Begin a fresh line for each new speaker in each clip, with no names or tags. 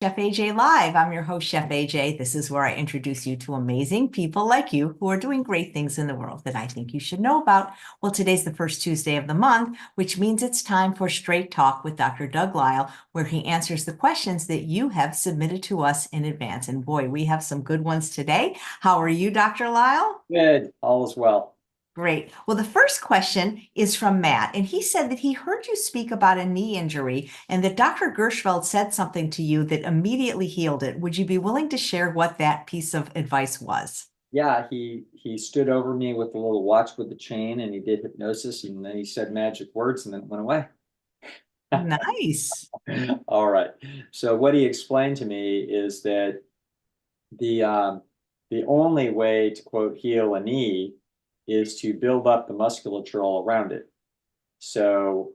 Chef AJ Live. I'm your host, Chef AJ. This is where I introduce you to amazing people like you who are doing great things in the world that I think you should know about. Well, today's the first Tuesday of the month, which means it's time for Straight Talk with Dr. Doug Lisle, where he answers the questions that you have submitted to us in advance. And boy, we have some good ones today. How are you, Dr. Lisle?
Good, all is well.
Great. Well, the first question is from Matt, and he said that he heard you speak about a knee injury and that Dr. Gershfeld said something to you that immediately healed it. Would you be willing to share what that piece of advice was?
Yeah, he stood over me with a little watch with the chain and he did hypnosis and then he said magic words and then it went away.
Nice.
All right. So what he explained to me is that the only way to quote heal a knee is to build up the musculature all around it. So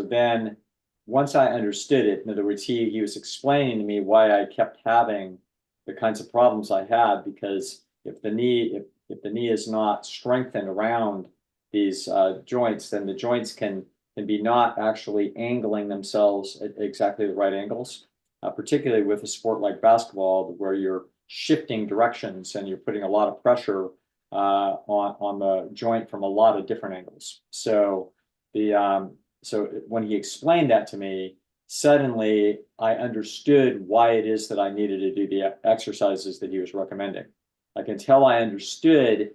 then once I understood it, in other words, he was explaining to me why I kept having the kinds of problems I had, because if the knee is not strengthened around these joints, then the joints can be not actually angling themselves at exactly the right angles, particularly with a sport like basketball, where you're shifting directions and you're putting a lot of pressure on the joint from a lot of different angles. So when he explained that to me, suddenly I understood why it is that I needed to do the exercises that he was recommending. Like until I understood,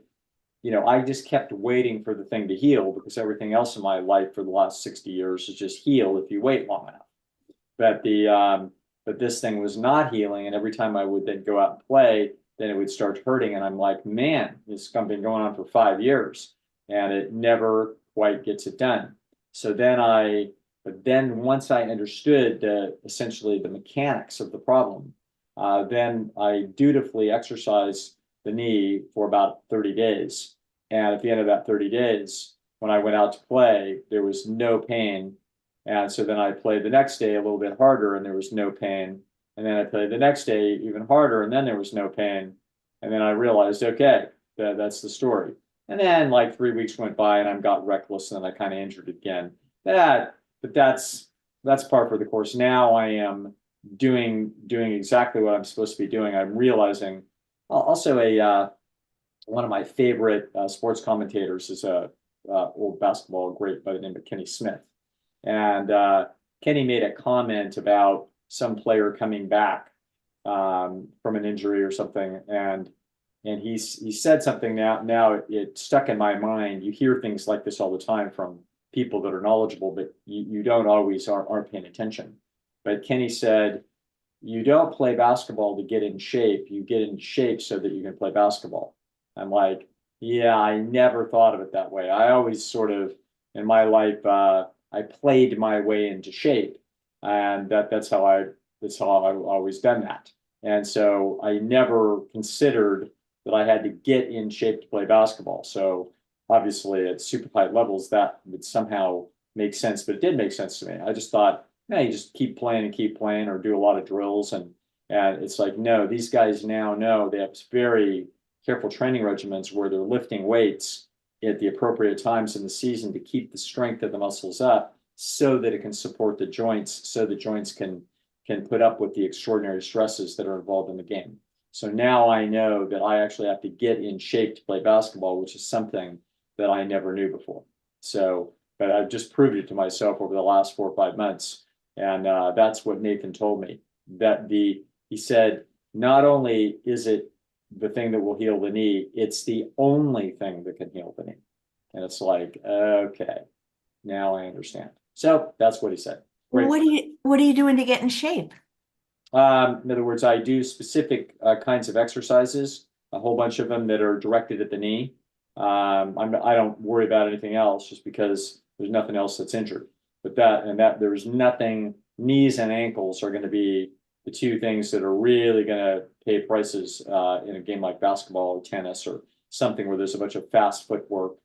I just kept waiting for the thing to heal, because everything else in my life for the last 60 years is just heal if you wait long enough. But this thing was not healing, and every time I would then go out and play, then it would start hurting, and I'm like, man, this has been going on for 5 years, and it never quite gets it done. But then once I understood essentially the mechanics of the problem, then I dutifully exercised the knee for about 30 days. And at the end of that 30 days, when I went out to play, there was no pain. And so then I played the next day a little bit harder and there was no pain. And then I played the next day even harder and then there was no pain. And then I realized, okay, that's the story. And then like 3 weeks went by and I got reckless and then I kind of injured it again. But that's par for the course. Now I am doing exactly what I'm supposed to be doing. I'm realizing also one of my favorite sports commentators is a old basketball great by the name of Kenny Smith. And Kenny made a comment about some player coming back from an injury or something, and he said something. Now it stuck in my mind. You hear things like this all the time from people that are knowledgeable, but you don't always aren't paying attention. But Kenny said, you don't play basketball to get in shape. You get in shape so that you can play basketball. I'm like, yeah, I never thought of it that way. I always sort of, in my life, I played my way into shape, and that's how I've always done that. And so I never considered that I had to get in shape to play basketball. So obviously at super high levels, that would somehow make sense, but it did make sense to me. I just thought, yeah, you just keep playing or do a lot of drills. And it's like, no, these guys now know they have very careful training regimens where they're lifting weights at the appropriate times in the season to keep the strength of the muscles up so that it can support the joints, so the joints can put up with the extraordinary stresses that are involved in the game. So now I know that I actually have to get in shape to play basketball, which is something that I never knew before. So, but I've just proved it to myself over the last 4 or 5 months. And that's what Nathan told me, that he said, not only is it the thing that will heal the knee, it's the only thing that can heal the knee. And it's like, okay, now I understand. So that's what he said. Great.
What are you doing to get in shape?
In other words, I do specific kinds of exercises, a whole bunch of them that are directed at the knee. I don't worry about anything else just because there's nothing else that's injured. But there's nothing, knees and ankles are going to be the two things that are really going to pay prices in a game like basketball or tennis or something where there's a bunch of fast footwork.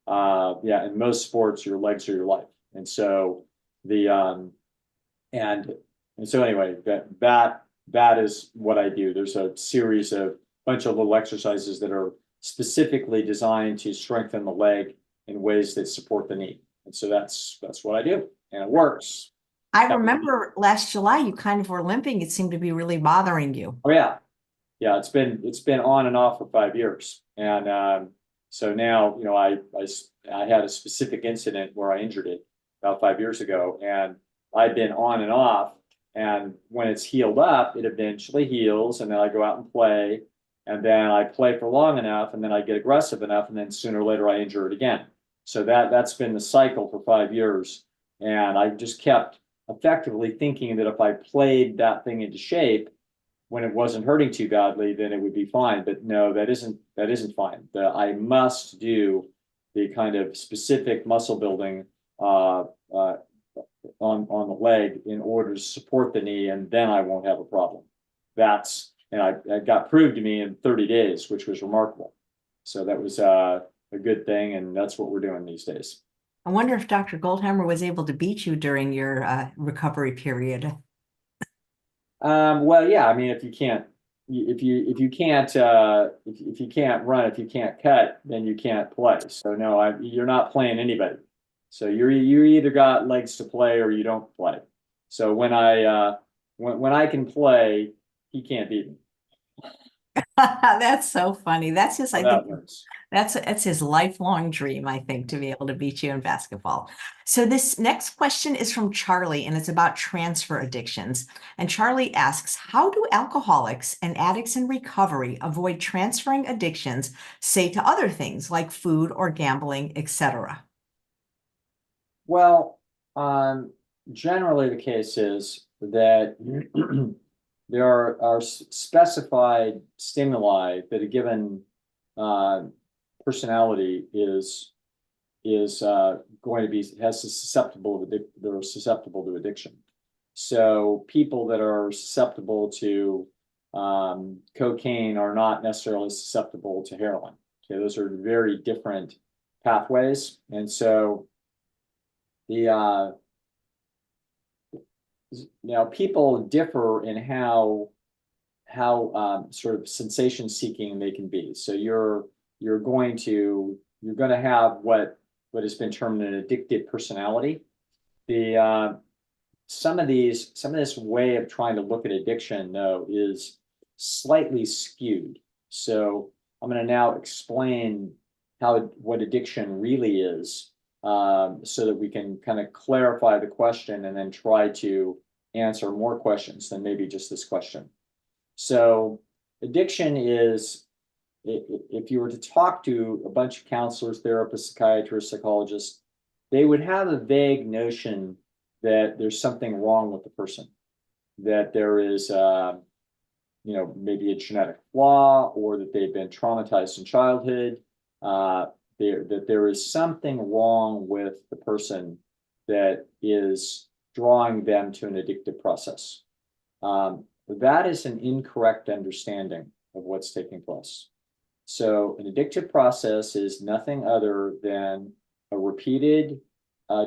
Yeah, in most sports, your legs are your life. And so anyway, that is what I do. There's a series of bunch of little exercises that are specifically designed to strengthen the leg in ways that support the knee. And so that's what I do, and it works.
I
That would be-
remember last July, you kind of were limping. It seemed to be really bothering you.
Oh yeah, yeah. It's been on and off for 5 years, and so now I had a specific incident where I injured it about 5 years ago, and I've been on and off. And when it's healed up, it eventually heals, and then I go out and play, and then I play for long enough, and then I get aggressive enough, and then sooner or later I injure it again. So that's been the cycle for 5 years, and I just kept effectively thinking that if I played that thing into shape when it wasn't hurting too badly, then it would be fine. But no, that isn't fine. I must do the kind of specific muscle building on the leg in order to support the knee, and then I won't have a problem. It got proved to me in 30 days, which was remarkable. So that was a good thing, and that's what we're doing these days.
I wonder if Dr. Goldhammer was able to beat you during your recovery period.
Well, yeah, I mean, if you can't run, if you can't cut, then you can't play. So no, you're not playing anybody. So you either got legs to play or you don't play. So when I can play, he can't beat me.
That's so funny. That's just, I
That
think
works.
that's his lifelong dream, I think, to be able to beat you in basketball. So this next question is from Charlie, and it's about transfer addictions. And Charlie asks, how do alcoholics and addicts in recovery avoid transferring addictions, say to other things like food or gambling, etc.?
Well, generally the case is that there are specified stimuli that a given personality is going to be they're susceptible to addiction. So people that are susceptible to cocaine are not necessarily susceptible to heroin. Okay, those are very different pathways, and so people differ in how sort of sensation seeking they can be. So you're going to have what has been termed an addictive personality. Some of this way of trying to look at addiction, though, is slightly skewed. So I'm going to now explain what addiction really is, so that we can kind of clarify the question and then try to answer more questions than maybe just this question. So addiction is, if you were to talk to a bunch of counselors, therapists, psychiatrists, psychologists, they would have a vague notion that there's something wrong with the person, that there is maybe a genetic flaw, or that they've been traumatized in childhood, that there is something wrong with the person that is drawing them to an addictive process. That is an incorrect understanding of what's taking place. So an addictive process is nothing other than a repeated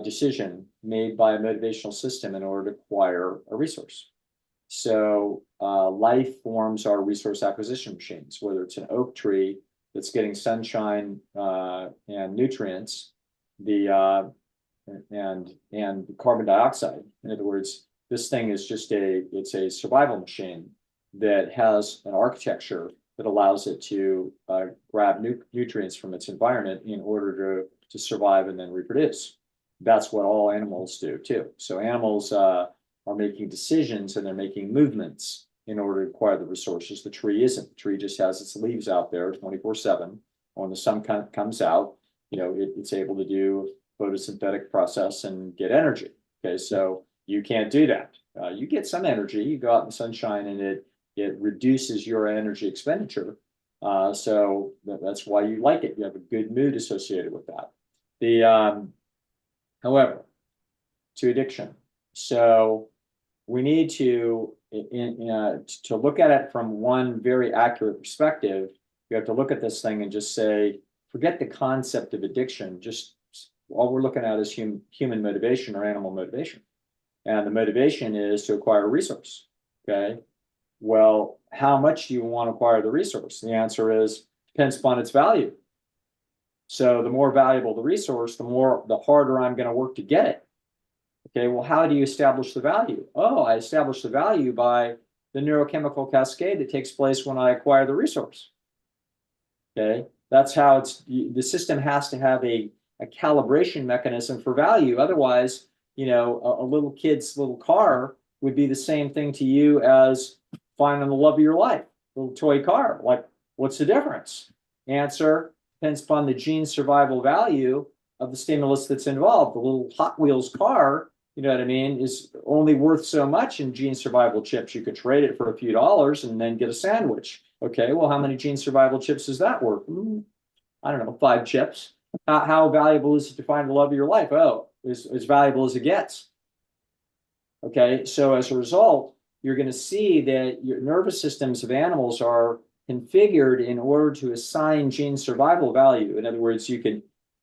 decision made by a motivational system in order to acquire a resource. So life forms are resource acquisition machines, whether it's an oak tree that's getting sunshine and nutrients, and carbon dioxide. In other words, this thing is just it's a survival machine that has an architecture that allows it to grab nutrients from its environment in order to survive and then reproduce. That's what all animals do too. So animals are making decisions, and they're making movements in order to acquire the resources. The tree isn't. The tree just has its leaves out there 24/7. When the sun comes out, it's able to do photosynthetic process and get energy. Okay, so you can't do that. You get some energy. You go out in the sunshine, and it reduces your energy expenditure. So that's why you like it. You have a good mood associated with that. However, to addiction. So we need to look at it from one very accurate perspective. You have to look at this thing and just say, forget the concept of addiction. Just all we're looking at is human motivation or animal motivation. And the motivation is to acquire a resource. Okay. Well, how much do you want to acquire the resource? The answer is depends upon its value. So the more valuable the resource, the harder I'm going to work to get it. Okay, well, how do you establish the value? Oh, I establish the value by the neurochemical cascade that takes place when I acquire the resource. Okay, that's how the system has to have a calibration mechanism for value. Otherwise, a little kid's little car would be the same thing to you as finding the love of your life, little toy car. Like, what's the difference? Answer: depends upon the gene survival value of the stimulus that's involved. The little Hot Wheels car, you know what I mean, is only worth so much in gene survival chips. You could trade it for a few dollars and then get a sandwich. Okay, well, how many gene survival chips is that worth? I don't know, 5 chips. How valuable is it to find the love of your life? Oh, as valuable as it gets. Okay, so as a result, you're going to see that your nervous systems of animals are configured in order to assign gene survival value. In other words,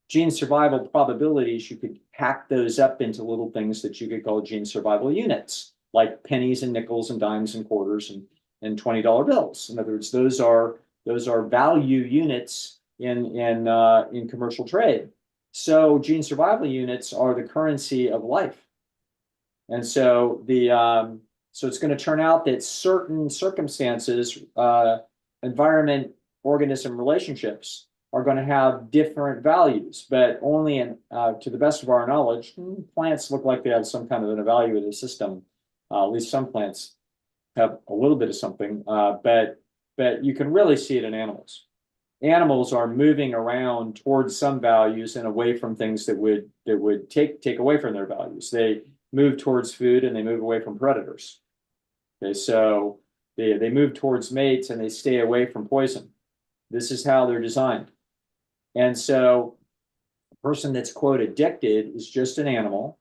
gene survival probabilities, you could hack those up into little things that you could call gene survival units, like pennies and nickels and dimes and quarters and $20 bills. In other words, those are value units in commercial trade. So gene survival units are the currency of life. And so so it's going to turn out that certain circumstances, environment, organism relationships are going to have different values, but only to the best of our knowledge, plants look like they have some kind of an evaluative system. At least some plants have a little bit of something, but you can really see it in animals. Animals are moving around towards some values and away from things that would take away from their values. They move towards food and they move away from predators. Okay, so they move towards mates and they stay away from poison. This is how they're designed. And so a person that's, quote, addicted is just an animal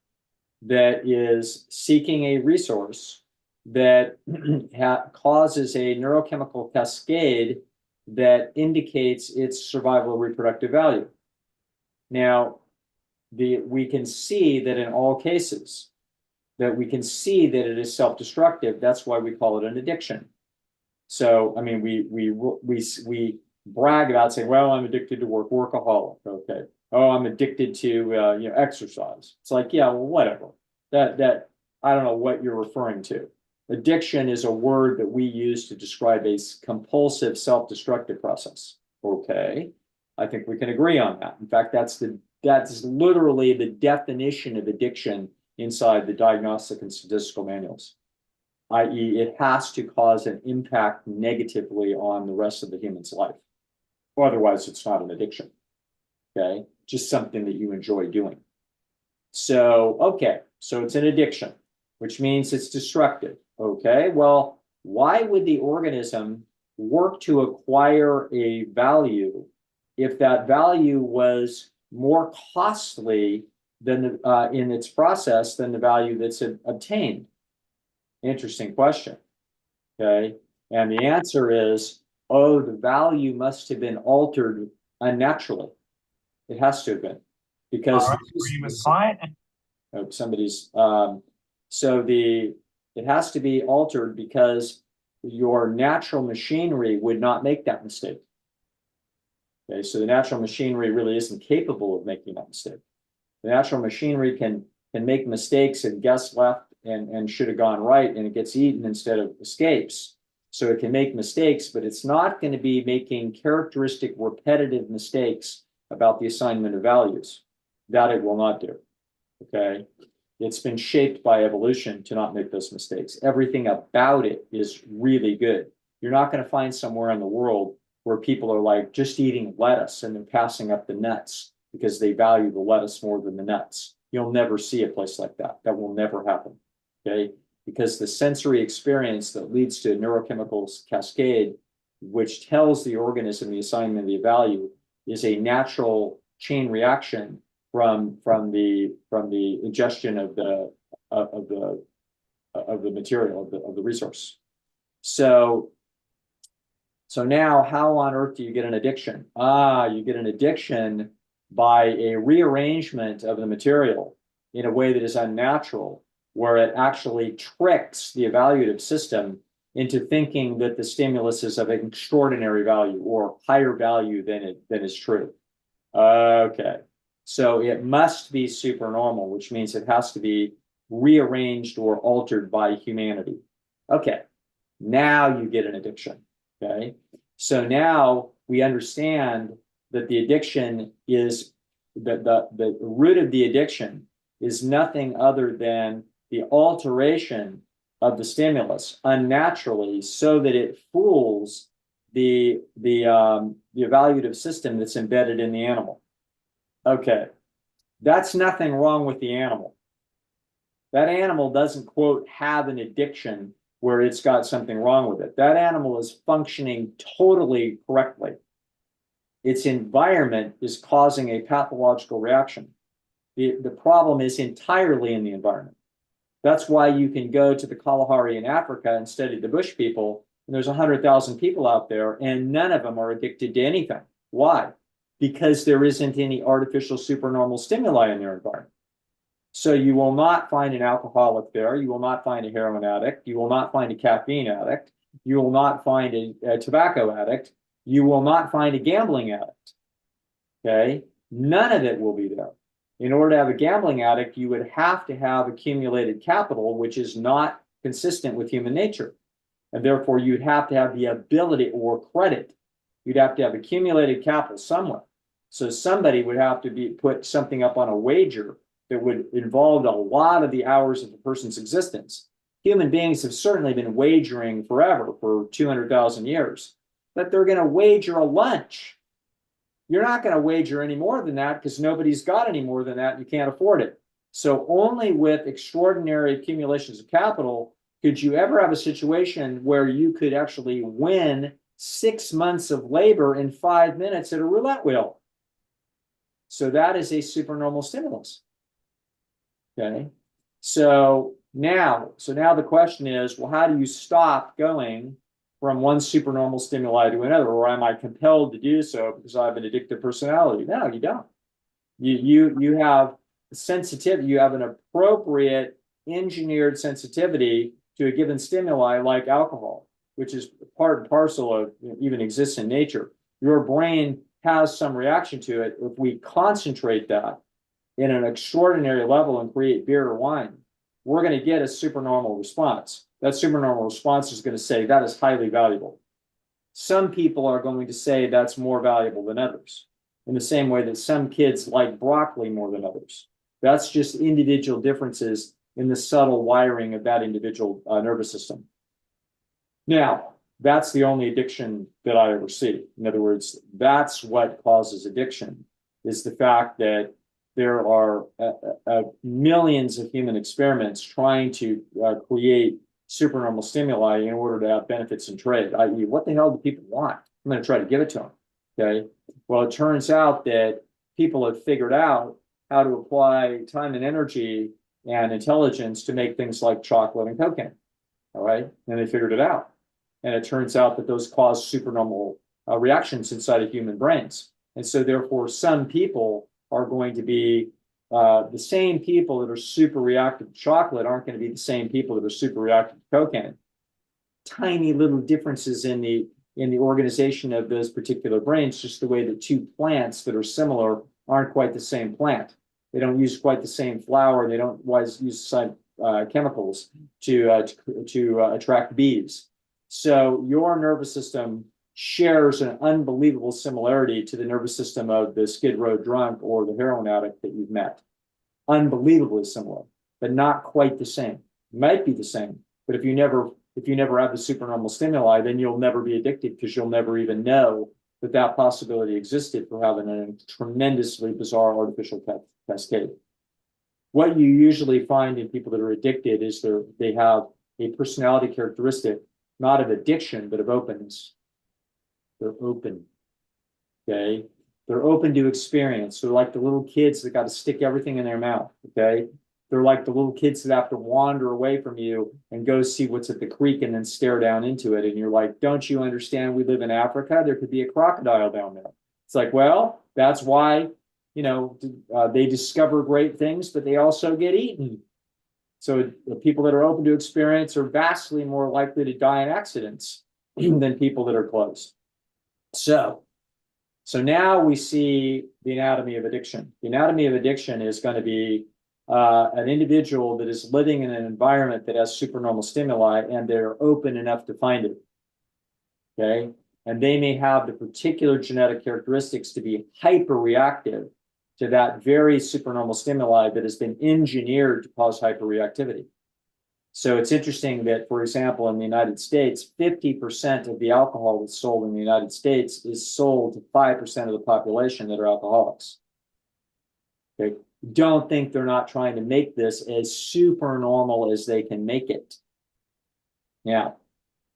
that is seeking a resource that causes a neurochemical cascade that indicates its survival reproductive value. Now, we can see that in all cases, that we can see that it is self-destructive. That's why we call it an addiction. So, I mean, we brag about saying, well, I'm addicted to workaholic. Okay. Oh, I'm addicted to exercise. It's like, yeah, well, whatever. That I don't know what you're referring to. Addiction is a word that we use to describe a compulsive self-destructive process. Okay. I think we can agree on that. In fact, that's literally the definition of addiction inside the diagnostic and statistical manuals, i.e., it has to cause an impact negatively on the rest of the human's life. Otherwise, it's not an addiction. Okay, just something that you enjoy doing. So, okay, so it's an addiction, which means it's destructive. Okay, well, why would the organism work to acquire a value if that value was more costly than in its process than the value that's obtained? Interesting question. Okay, and the answer is, oh, the value must have been altered unnaturally. It has to have been, because somebody's it has to be altered because your natural machinery would not make that mistake. Okay, so the natural machinery really isn't capable of making that mistake. The natural machinery can make mistakes and guess left and should have gone right, and it gets eaten instead of escapes. So it can make mistakes, but it's not going to be making characteristic repetitive mistakes about the assignment of values. That it will not do. Okay, it's been shaped by evolution to not make those mistakes. Everything about it is really good. You're not going to find somewhere in the world where people are like just eating lettuce and they're passing up the nuts because they value the lettuce more than the nuts. You'll never see a place like that. That will never happen. Okay, because the sensory experience that leads to a neurochemical cascade, which tells the organism the assignment of the value, is a natural chain reaction from the ingestion of the material of the resource. So now, how on earth do you get an addiction? You get an addiction by a rearrangement of the material in a way that is unnatural, where it actually tricks the evaluative system into thinking that the stimulus is of extraordinary value or higher value than is true. Okay, so it must be supernormal, which means it has to be rearranged or altered by humanity. Okay, now you get an addiction, okay? So now we understand that the addiction is, the root of the addiction is nothing other than the alteration of the stimulus unnaturally so that it fools the evaluative system that's embedded in the animal. Okay, that's nothing wrong with the animal. That animal doesn't, quote, have an addiction where it's got something wrong with it. That animal is functioning totally correctly. Its environment is causing a pathological reaction. The problem is entirely in the environment. That's why you can go to the Kalahari in Africa and study the bush people, and there's 100,000 people out there, and none of them are addicted to anything. Why? Because there isn't any artificial supernormal stimuli in their environment. So you will not find an alcoholic there. You will not find a heroin addict. You will not find a caffeine addict. You will not find a tobacco addict. You will not find a gambling addict. Okay? None of it will be there. In order to have a gambling addict, you would have to have accumulated capital, which is not consistent with human nature. And therefore, you'd have to have the ability or credit. You'd have to have accumulated capital somewhere. So somebody would have to put something up on a wager that would involve a lot of the hours of the person's existence. Human beings have certainly been wagering forever, for 200,000 years, but they're going to wager a lunch. You're not going to wager any more than that because nobody's got any more than that and you can't afford it. So only with extraordinary accumulations of capital could you ever have a situation where you could actually win 6 months of labor in 5 minutes at a roulette wheel. So that is a supernormal stimulus. Okay, so now the question is, well, how do you stop going from one supernormal stimuli to another, or am I compelled to do so because I have an addictive personality? No, you don't. You have sensitivity. You have an appropriate engineered sensitivity to a given stimuli, like alcohol, which is part and parcel of, even exists in nature. Your brain has some reaction to it. If we concentrate that in an extraordinary level and create beer or wine, we're going to get a supernormal response. That supernormal response is going to say that is highly valuable. Some people are going to say that's more valuable than others, in the same way that some kids like broccoli more than others. That's just individual differences in the subtle wiring of that individual nervous system. Now, that's the only addiction that I ever see. In other words, that's what causes addiction, is the fact that there are millions of human experiments trying to create supernormal stimuli in order to have benefits in trade, i.e., what the hell do people want? I'm going to try to give it to them. Okay. Well, it turns out that people have figured out how to apply time and energy and intelligence to make things like chocolate and cocaine. All right. And they figured it out. And it turns out that those cause supernormal reactions inside of human brains. And so therefore, some people are going to be the same people that are super reactive to chocolate aren't going to be the same people that are super reactive to cocaine. Tiny little differences in the organization of those particular brains, just the way that two plants that are similar aren't quite the same plant. They don't use quite the same flower. They don't use the same chemicals to attract bees. So your nervous system shares an unbelievable similarity to the nervous system of the Skid Row drunk or the heroin addict that you've met. Unbelievably similar, but not quite the same. It might be the same, but if you never have the supernormal stimuli, then you'll never be addicted because you'll never even know that that possibility existed for having a tremendously bizarre artificial cascade. What you usually find in people that are addicted is they have a personality characteristic, not of addiction, but of openness. They're open, okay? They're open to experience. They're like the little kids that got to stick everything in their mouth, okay? They're like the little kids that have to wander away from you and go see what's at the creek and then stare down into it. And you're like, don't you understand we live in Africa? There could be a crocodile down there. It's like, well, that's why, they discover great things, but they also get eaten. So the people that are open to experience are vastly more likely to die in accidents than people that are closed. So now we see the anatomy of addiction. The anatomy of addiction is going to be an individual that is living in an environment that has supernormal stimuli and they're open enough to find it. Okay. And they may have the particular genetic characteristics to be hyperreactive to that very supernormal stimuli that has been engineered to cause hyperreactivity. So it's interesting that, for example, in the United States, 50% of the alcohol that's sold in the United States is sold to 5% of the population that are alcoholics. Okay. Don't think they're not trying to make this as super normal as they can make it. Now,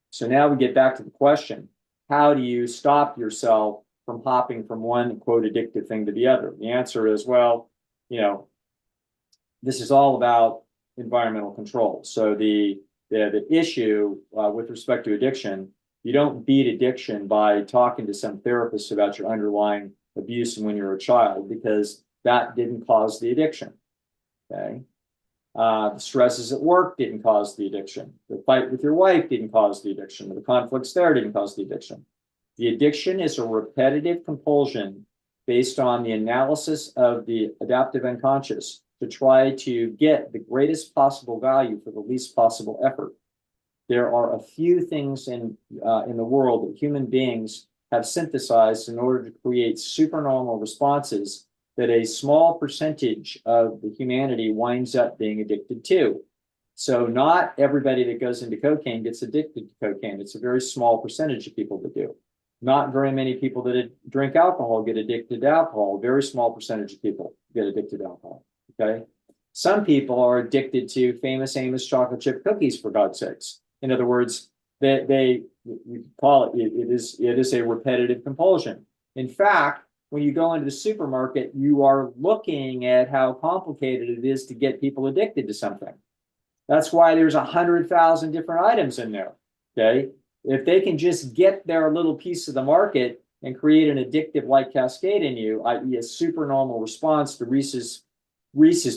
so now we get back to the question, how do you stop yourself from hopping from one, quote, addictive thing to the other? The answer is, well, this is all about environmental control. So the issue with respect to addiction, you don't beat addiction by talking to some therapist about your underlying abuse when you're a child, because that didn't cause the addiction. Okay. The stresses at work didn't cause the addiction. The fight with your wife didn't cause the addiction. The conflicts there didn't cause the addiction. The addiction is a repetitive compulsion based on the analysis of the adaptive unconscious to try to get the greatest possible value for the least possible effort. There are a few things in the world that human beings have synthesized in order to create supernormal responses that a small percentage of the humanity winds up being addicted to. So not everybody that goes into cocaine gets addicted to cocaine. It's a very small percentage of people that do. Not very many people that drink alcohol get addicted to alcohol. A very small percentage of people get addicted to alcohol. Okay. Some people are addicted to famous Amos chocolate chip cookies, for God's sakes. In other words, you call it is a repetitive compulsion. In fact, when you go into the supermarket, you are looking at how complicated it is to get people addicted to something. That's why there's 100,000 different items in there. Okay. If they can just get their little piece of the market and create an addictive like cascade in you, i.e. a supernormal response to Reese's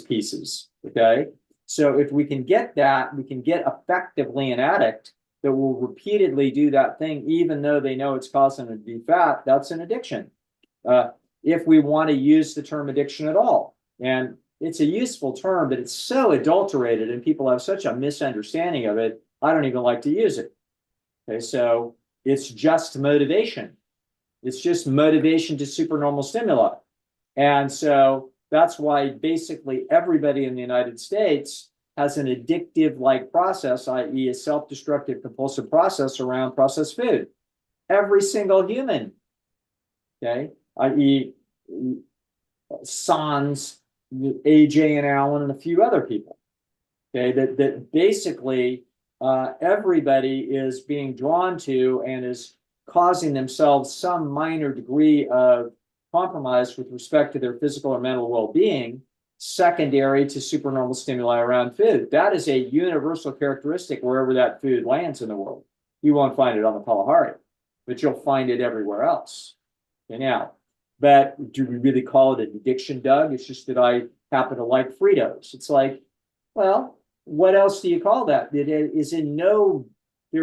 Pieces. Okay. So if we can get that, we can get effectively an addict that will repeatedly do that thing, even though they know it's causing them to be fat. That's an addiction. If we want to use the term addiction at all. And it's a useful term, but it's so adulterated and people have such a misunderstanding of it, I don't even like to use it. Okay, so it's just motivation. It's just motivation to supernormal stimuli. And so that's why basically everybody in the United States has an addictive-like process, i.e. a self-destructive compulsive process around processed food. Every single human, okay, i.e. Sans, AJ and Alan, and a few other people, okay, that basically everybody is being drawn to and is causing themselves some minor degree of compromise with respect to their physical or mental well-being, secondary to supernormal stimuli around food. That is a universal characteristic wherever that food lands in the world. You won't find it on the Kalahari, but you'll find it everywhere else. Okay, now, but do we really call it an addiction, Doug? It's just that I happen to like Fritos. It's like, well, what else do you call that? There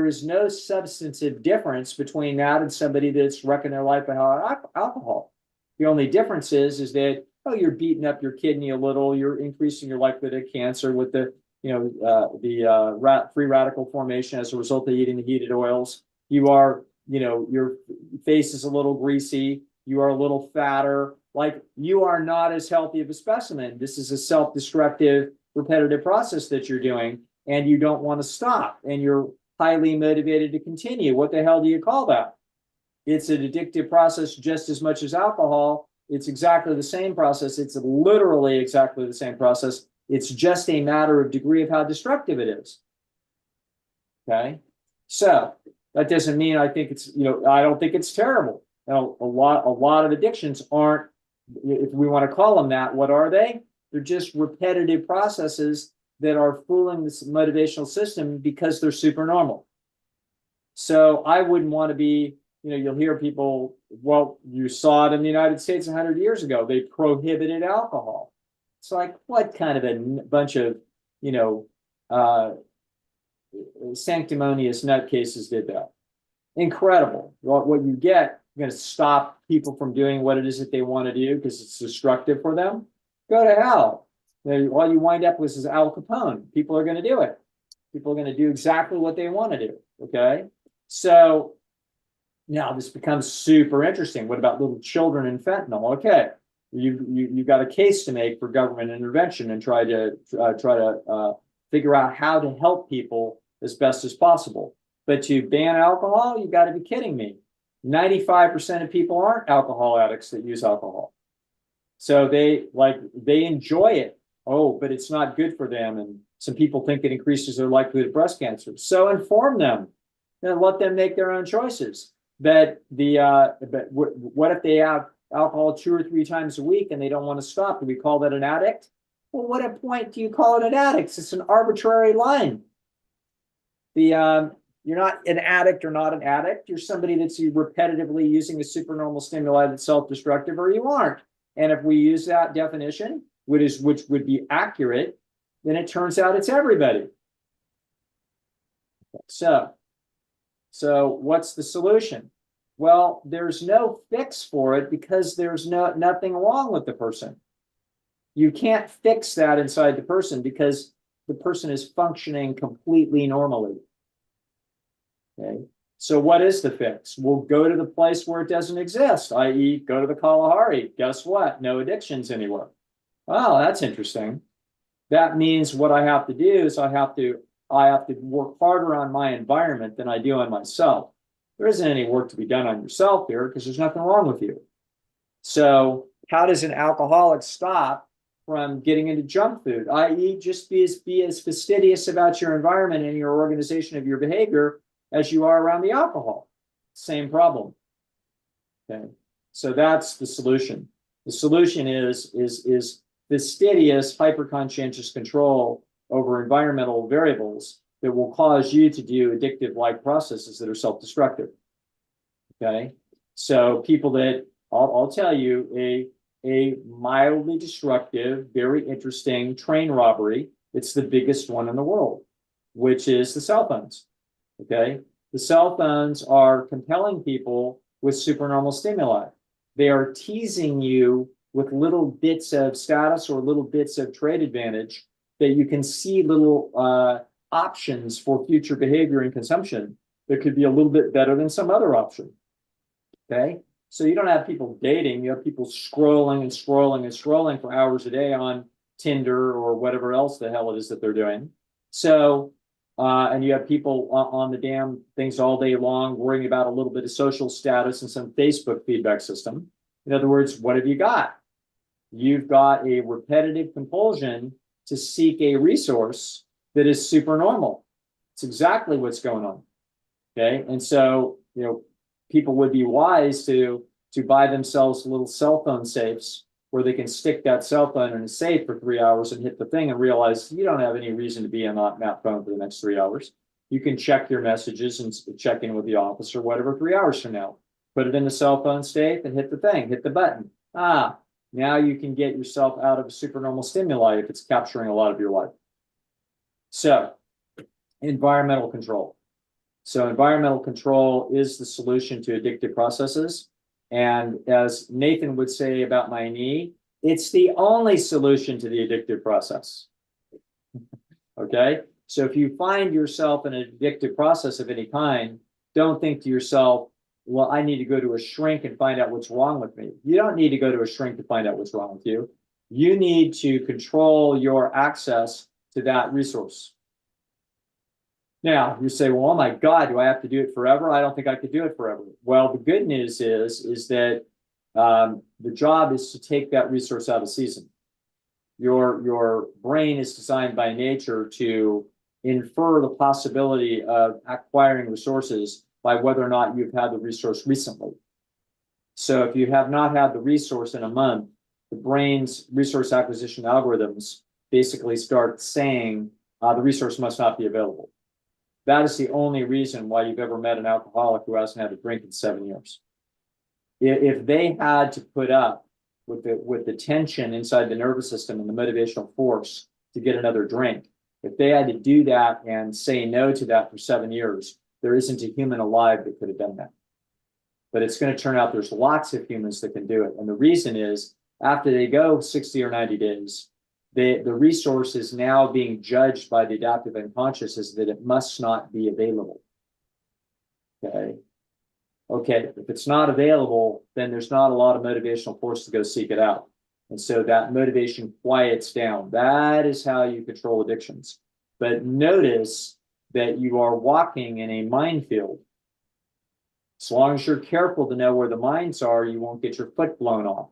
is no substantive difference between that and somebody that's wrecking their life on alcohol. The only difference is that, oh, you're beating up your kidney a little, you're increasing your likelihood of cancer with the free radical formation as a result of eating the heated oils. You are, your face is a little greasy, you are a little fatter, like you are not as healthy of a specimen. This is a self-destructive, repetitive process that you're doing, and you don't want to stop, and you're highly motivated to continue. What the hell do you call that? It's an addictive process just as much as alcohol. It's exactly the same process. It's literally exactly the same process. It's just a matter of degree of how destructive it is. Okay. So that doesn't mean I think it's, I don't think it's terrible. Now, a lot of addictions aren't, if we want to call them that, what are they? They're just repetitive processes that are fooling this motivational system because they're supernormal. So I wouldn't want to be, you'll hear people, well, you saw it in the United States 100 years ago. They prohibited alcohol. It's like, what kind of a bunch of, sanctimonious nutcases did that? Incredible. What you get, you're going to stop people from doing what it is that they want to do because it's destructive for them. Go to hell. All you wind up with is Al Capone. People are going to do it. People are going to do exactly what they want to do. Okay. So now this becomes super interesting. What about little children and fentanyl? Okay. You've got a case to make for government intervention and try to figure out how to help people as best as possible. But to ban alcohol, you got to be kidding me. 95% of people aren't alcohol addicts that use alcohol. So they enjoy it. Oh, but it's not good for them. And some people think it increases their likelihood of breast cancer. So inform them and let them make their own choices. But what if they have alcohol 2 or 3 times a week and they don't want to stop? Do we call that an addict? Well, what a point do you call it an addict? It's an arbitrary line. You're not an addict or not an addict. You're somebody that's repetitively using a supernormal stimuli that's self-destructive, or you aren't. And if we use that definition, which would be accurate, then it turns out it's everybody. So what's the solution? Well, there's no fix for it because there's nothing wrong with the person. You can't fix that inside the person because the person is functioning completely normally. Okay. So what is the fix? We'll go to the place where it doesn't exist, i.e. go to the Kalahari. Guess what? No addictions anywhere. Oh, that's interesting. That means what I have to do is I have to work harder on my environment than I do on myself. There isn't any work to be done on yourself here because there's nothing wrong with you. So how does an alcoholic stop from getting into junk food, i.e. just be as fastidious about your environment and your organization of your behavior as you are around the alcohol? Same problem. Okay. So that's the solution. The solution is fastidious, hyper-conscientious control over environmental variables that will cause you to do addictive-like processes that are self-destructive. Okay. So people that, I'll tell you, a mildly destructive, very interesting train robbery. It's the biggest one in the world, which is the cell phones. Okay. The cell phones are compelling people with supernormal stimuli. They are teasing you with little bits of status or little bits of trade advantage that you can see little options for future behavior and consumption that could be a little bit better than some other option. Okay. So you don't have people dating, you have people scrolling and scrolling and scrolling for hours a day on Tinder or whatever else the hell it is that they're doing. So, and you have people on the damn things all day long worrying about a little bit of social status and some Facebook feedback system. In other words, what have you got? You've got a repetitive compulsion to seek a resource that is supernormal. It's exactly what's going on. Okay. And so, people would be wise to buy themselves little cell phone safes where they can stick that cell phone in a safe for 3 hours and hit the thing and realize you don't have any reason to be on that phone for the next 3 hours. You can check your messages and check in with the office or whatever 3 hours from now. Put it in the cell phone safe and hit the thing, hit the button. Now you can get yourself out of a supernormal stimuli if it's capturing a lot of your life. So, environmental control. So environmental control is the solution to addictive processes. And as Nathan would say about my knee, it's the only solution to the addictive process. Okay. So if you find yourself in an addictive process of any kind, don't think to yourself, well, I need to go to a shrink and find out what's wrong with me. You don't need to go to a shrink to find out what's wrong with you. You need to control your access to that resource. Now, you say, well, oh my God, do I have to do it forever? I don't think I could do it forever. Well, the good news is that the job is to take that resource out of season. Your brain is designed by nature to infer the possibility of acquiring resources by whether or not you've had the resource recently. So if you have not had the resource in a month, the brain's resource acquisition algorithms basically start saying the resource must not be available. That is the only reason why you've ever met an alcoholic who hasn't had a drink in 7 years. If they had to put up with the tension inside the nervous system and the motivational force to get another drink, if they had to do that and say no to that for 7 years, there isn't a human alive that could have done that. But it's going to turn out there's lots of humans that can do it. And the reason is after they go 60 or 90 days, the resource is now being judged by the adaptive unconscious as that it must not be available. Okay. Okay, if it's not available, then there's not a lot of motivational force to go seek it out. And so that motivation quiets down. That is how you control addictions. But notice that you are walking in a minefield. As long as you're careful to know where the mines are, you won't get your foot blown off.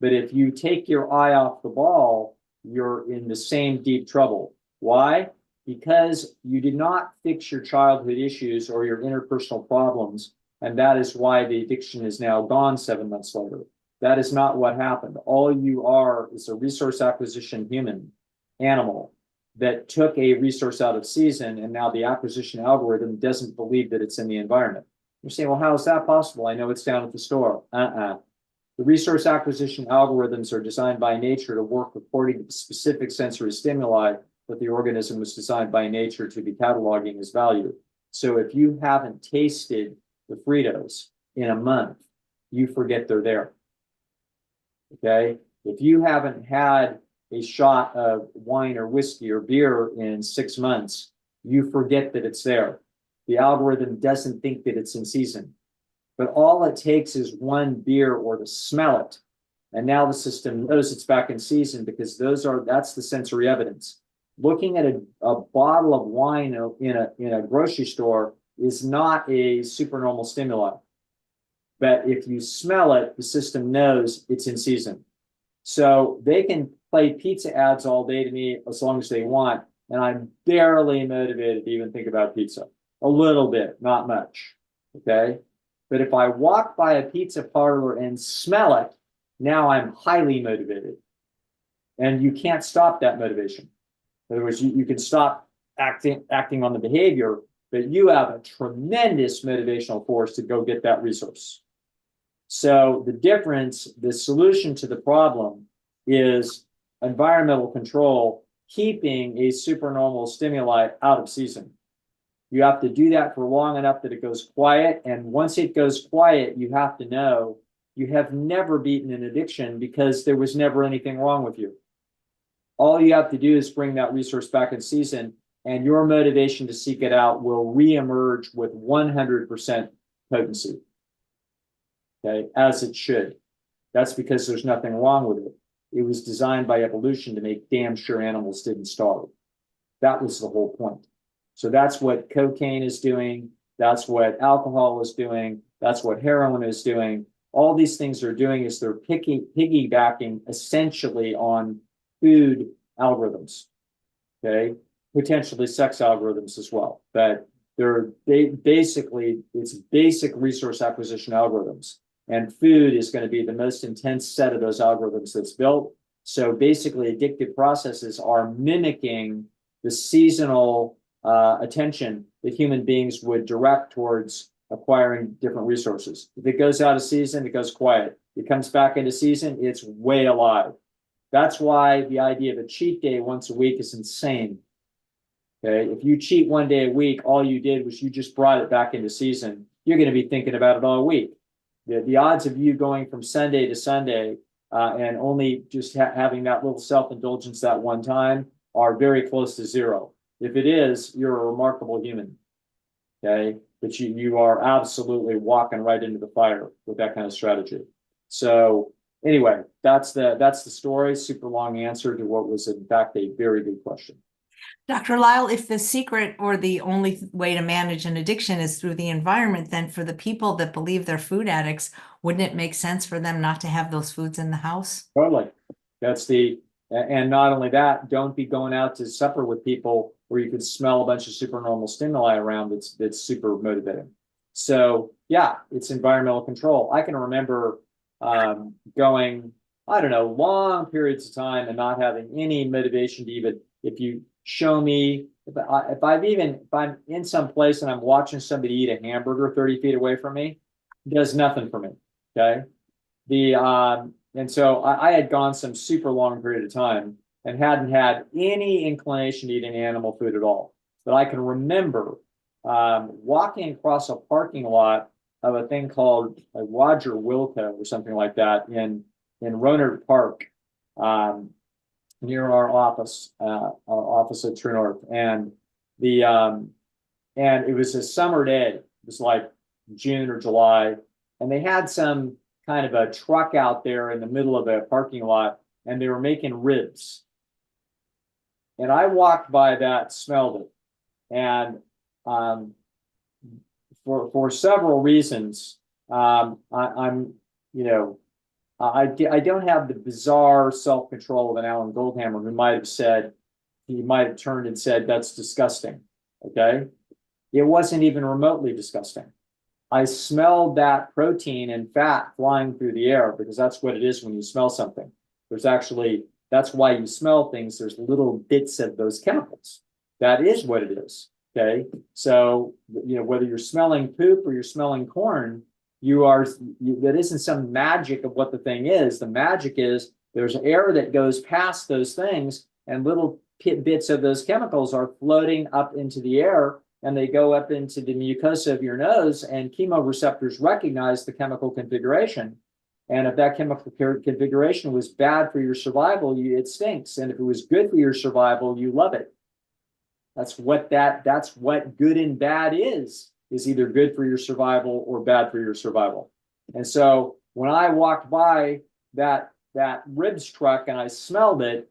But if you take your eye off the ball, you're in the same deep trouble. Why? Because you did not fix your childhood issues or your interpersonal problems. And that is why the addiction is now gone 7 months later. That is not what happened. All you are is a resource acquisition human animal that took a resource out of season, and now the acquisition algorithm doesn't believe that it's in the environment. You're saying, well, how is that possible? I know it's down at the store. The resource acquisition algorithms are designed by nature to work according to specific sensory stimuli that the organism was designed by nature to be cataloging as value. So if you haven't tasted the Fritos in a month, you forget they're there. Okay? If you haven't had a shot of wine or whiskey or beer in 6 months, you forget that it's there. The algorithm doesn't think that it's in season. But all it takes is one beer or to smell it. And now the system knows it's back in season because that's the sensory evidence. Looking at a bottle of wine in a grocery store is not a supernormal stimuli. But if you smell it, the system knows it's in season. So they can play pizza ads all day to me as long as they want, and I'm barely motivated to even think about pizza. A little bit, not much, okay? But if I walk by a pizza parlor and smell it, now I'm highly motivated. And you can't stop that motivation. In other words, you can stop acting on the behavior, but you have a tremendous motivational force to go get that resource. So the difference, the solution to the problem is environmental control, keeping a supernormal stimuli out of season. You have to do that for long enough that it goes quiet. And once it goes quiet, you have to know you have never beaten an addiction because there was never anything wrong with you. All you have to do is bring that resource back in season, and your motivation to seek it out will reemerge with 100% potency. Okay, as it should. That's because there's nothing wrong with it. It was designed by evolution to make damn sure animals didn't starve. That was the whole point. So that's what cocaine is doing. That's what alcohol is doing. That's what heroin is doing. All these things are doing is they're piggybacking essentially on food algorithms, okay? Potentially sex algorithms as well. But basically, it's basic resource acquisition algorithms. And food is going to be the most intense set of those algorithms that's built. So basically, addictive processes are mimicking the seasonal attention that human beings would direct towards acquiring different resources. If it goes out of season, it goes quiet. It comes back into season, it's way alive. That's why the idea of a cheat day once a week is insane. Okay, if you cheat one day a week, all you did was you just brought it back into season. You're going to be thinking about it all week. The odds of you going from Sunday to Sunday and only just having that little self-indulgence that one time are very close to zero. If it is, you're a remarkable human. Okay, but you are absolutely walking right into the fire with that kind of strategy. So anyway, that's the story. Super long answer to what was in fact a very good question.
Dr. Lisle, if the secret or the only way to manage an addiction is through the environment, then for the people that believe they're food addicts, wouldn't it make sense for them not to have those foods in the house?
Totally. And not only that, don't be going out to supper with people where you could smell a bunch of supernormal stimuli around that's super motivating. So yeah, it's environmental control. I can remember going, I don't know, long periods of time and not having any motivation to even, if you show me, if I'm in some place and I'm watching somebody eat a hamburger 30 feet away from me, it does nothing for me. Okay. And so I had gone some super long period of time and hadn't had any inclination to eat any animal food at all. But I can remember walking across a parking lot of a thing called a Roger Wilco or something like that in Rohnert Park. near our office at True North, and and it was a summer day. It was like June or July, and they had some kind of a truck out there in the middle of a parking lot, and they were making ribs. And I walked by that, smelled it, and for several reasons, I'm I don't have the bizarre self-control of an Alan Goldhammer who might have said, he might have turned and said, that's disgusting. Okay. It wasn't even remotely disgusting. I smelled that protein and fat flying through the air, because that's what it is when you smell something. There's actually, that's why you smell things. There's little bits of those chemicals. That is what it is. Okay. So, whether you're smelling poop or you're smelling corn, that isn't some magic of what the thing is. The magic is there's air that goes past those things, and little bits of those chemicals are floating up into the air, and they go up into the mucosa of your nose, and chemoreceptors recognize the chemical configuration. And if that chemical configuration was bad for your survival, it stinks. And if it was good for your survival, you love it. That's what good and bad is either good for your survival or bad for your survival. And so when I walked by that ribs truck and I smelled it,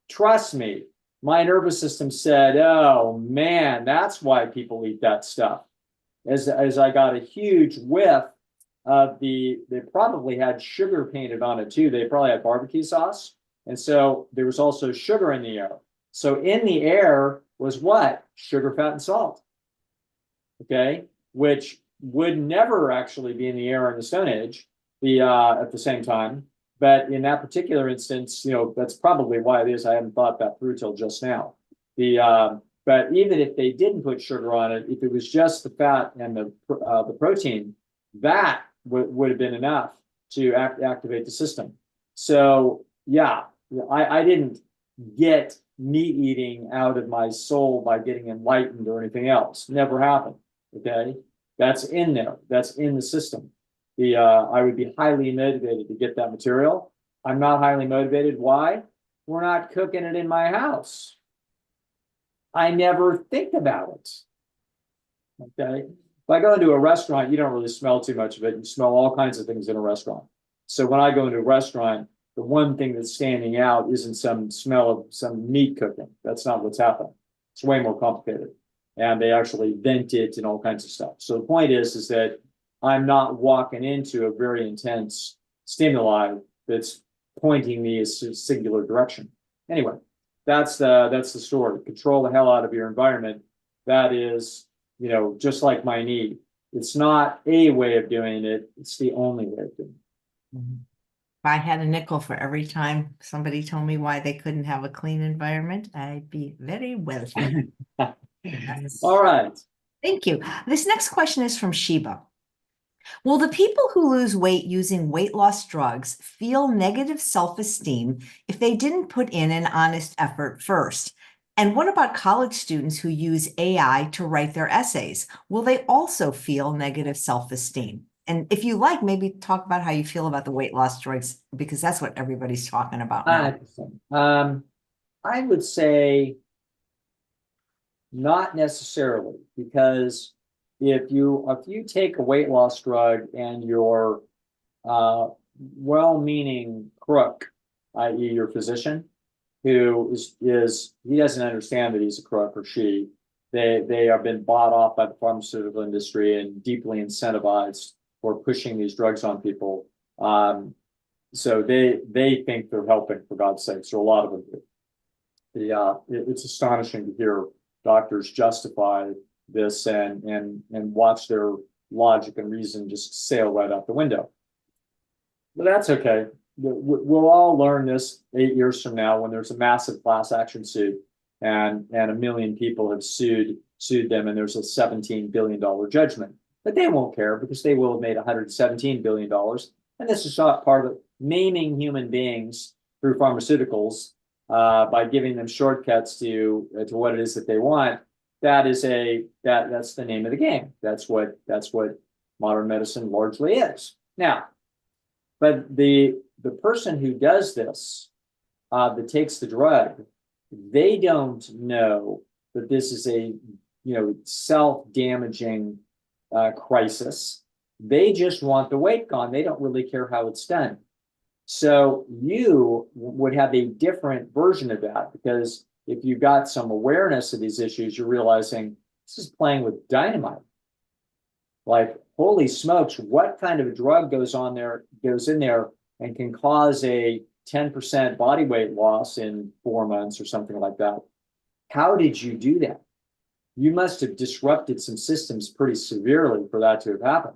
trust me, my nervous system said, oh man, that's why people eat that stuff. As I got a huge whiff of they probably had sugar painted on it too. They probably had barbecue sauce. And so there was also sugar in the air. So in the air was what? Sugar, fat, and salt. Okay, which would never actually be in the air in the Stone Age, at the same time. But in that particular instance, that's probably why it is. I haven't thought that through till just now. But even if they didn't put sugar on it, if it was just the fat and the protein, that would have been enough to activate the system. So yeah, I didn't get meat eating out of my soul by getting enlightened or anything else. Never happened. Okay, that's in there. That's in the system. I would be highly motivated to get that material. I'm not highly motivated. Why? We're not cooking it in my house. I never think about it. Okay, if I go into a restaurant, you don't really smell too much of it. You smell all kinds of things in a restaurant. So when I go into a restaurant, the one thing that's standing out isn't some smell of some meat cooking. That's not what's happening. It's way more complicated. And they actually vent it and all kinds of stuff. So the point is that I'm not walking into a very intense stimuli that's pointing me a singular direction. Anyway, that's the story. Control the hell out of your environment. That is, just like my need. It's not a way of doing it. It's the only way of doing it.
Mm-hmm. If I had a nickel for every time somebody told me why they couldn't have a clean environment, I'd be very wealthy. Yes.
All right.
Thank you. This next question is from Sheba. Will the people who lose weight using weight loss drugs feel negative self-esteem if they didn't put in an honest effort first? And what about college students who use AI to write their essays? Will they also feel negative self-esteem? And if you like, maybe talk about how you feel about the weight loss drugs, because that's what everybody's talking about now.
I would say not necessarily, because if you take a weight loss drug and your well-meaning crook, i.e. your physician, who he doesn't understand that he's a crook, or she, they have been bought off by the pharmaceutical industry and deeply incentivized for pushing these drugs on people. So they think they're helping, for God's sake. So a lot of them do. It's astonishing to hear doctors justify this and watch their logic and reason just sail right out the window. But that's okay. We'll all learn this 8 years from now when there's a massive class action suit and 1 million people have sued them, and there's a $17 billion judgment. But they won't care, because they will have made $117 billion. And this is not part of maiming human beings through pharmaceuticals by giving them shortcuts to what it is that they want. That's the name of the game. That's what modern medicine largely is. Now, but the person who does this that takes the drug, they don't know that this is a, self-damaging crisis. They just want the weight gone. They don't really care how it's done. So you would have a different version of that, because if you got some awareness of these issues, you're realizing this is playing with dynamite. Like, holy smokes, what kind of a drug goes in there and can cause a 10% body weight loss in 4 months or something like that? How did you do that? You must have disrupted some systems pretty severely for that to have happened.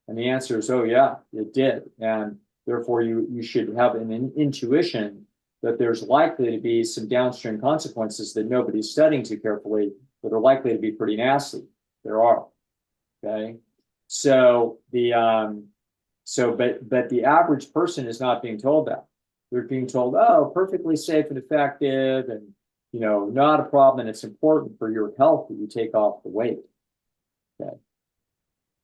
And the answer is, oh yeah, it did. And therefore you should have an intuition that there's likely to be some downstream consequences that nobody's studying too carefully that are likely to be pretty nasty. There are. Okay. So but the average person is not being told that. They're being told, oh, perfectly safe and effective, and not a problem, and it's important for your health that you take off the weight. Okay.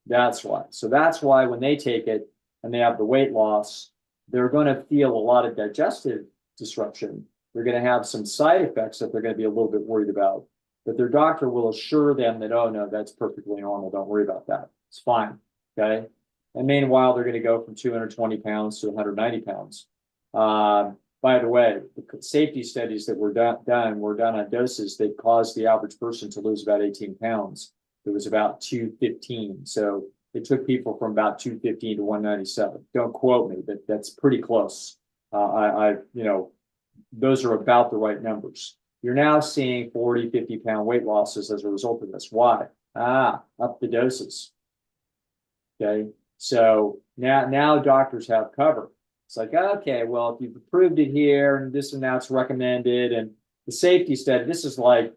That's why. So that's why when they take it and they have the weight loss, they're going to feel a lot of digestive disruption. They're going to have some side effects that they're going to be a little bit worried about. But their doctor will assure them that, oh, no, that's perfectly normal. Don't worry about that. It's fine. Okay. And meanwhile, they're going to go from 220 pounds to 190 pounds. By the way, the safety studies that were done on doses that caused the average person to lose about 18 pounds. It was about 215. So it took people from about 215 to 197. Don't quote me, but that's pretty close. Those are about the right numbers. You're now seeing 40, 50-pound weight losses as a result of this. Why? Up the doses. Okay. So now doctors have cover. It's like, okay, well, if you've approved it here and this and that's recommended, and the safety study, this is like,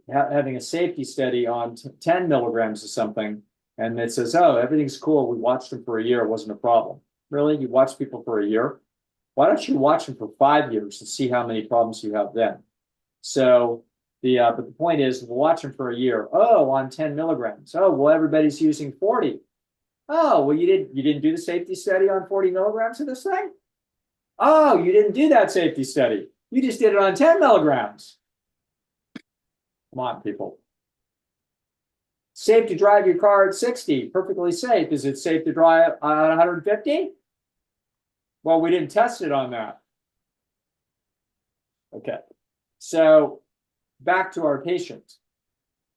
having a safety study on 10 milligrams of something, and it says, oh, everything's cool. We watched them for a year. It wasn't a problem. Really? You watch people for a year? Why don't you watch them for 5 years and see how many problems you have then? So but the point is, we'll watch them for a year. Oh, on 10 milligrams. Oh, well, everybody's using 40. Oh, well, you didn't do the safety study on 40 milligrams of this thing? Oh, you didn't do that safety study. You just did it on 10 milligrams. Come on, people. Safe to drive your car at 60, perfectly safe. Is it safe to drive at 150? Well, we didn't test it on that. Okay, so back to our patient.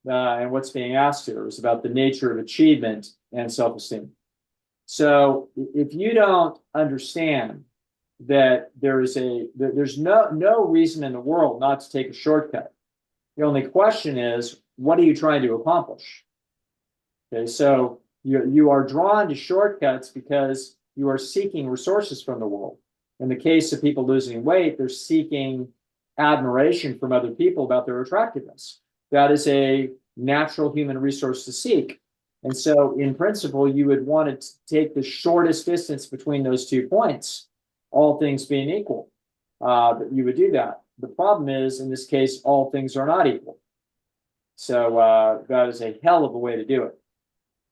And what's being asked here is about the nature of achievement and self-esteem. So if you don't understand that there's no reason in the world not to take a shortcut. The only question is, what are you trying to accomplish? Okay, so you are drawn to shortcuts because you are seeking resources from the world. In the case of people losing weight, they're seeking admiration from other people about their attractiveness. That is a natural human resource to seek. And so in principle, you would want to take the shortest distance between those 2 points, all things being equal. But you would do that. The problem is, in this case, all things are not equal. So that is a hell of a way to do it.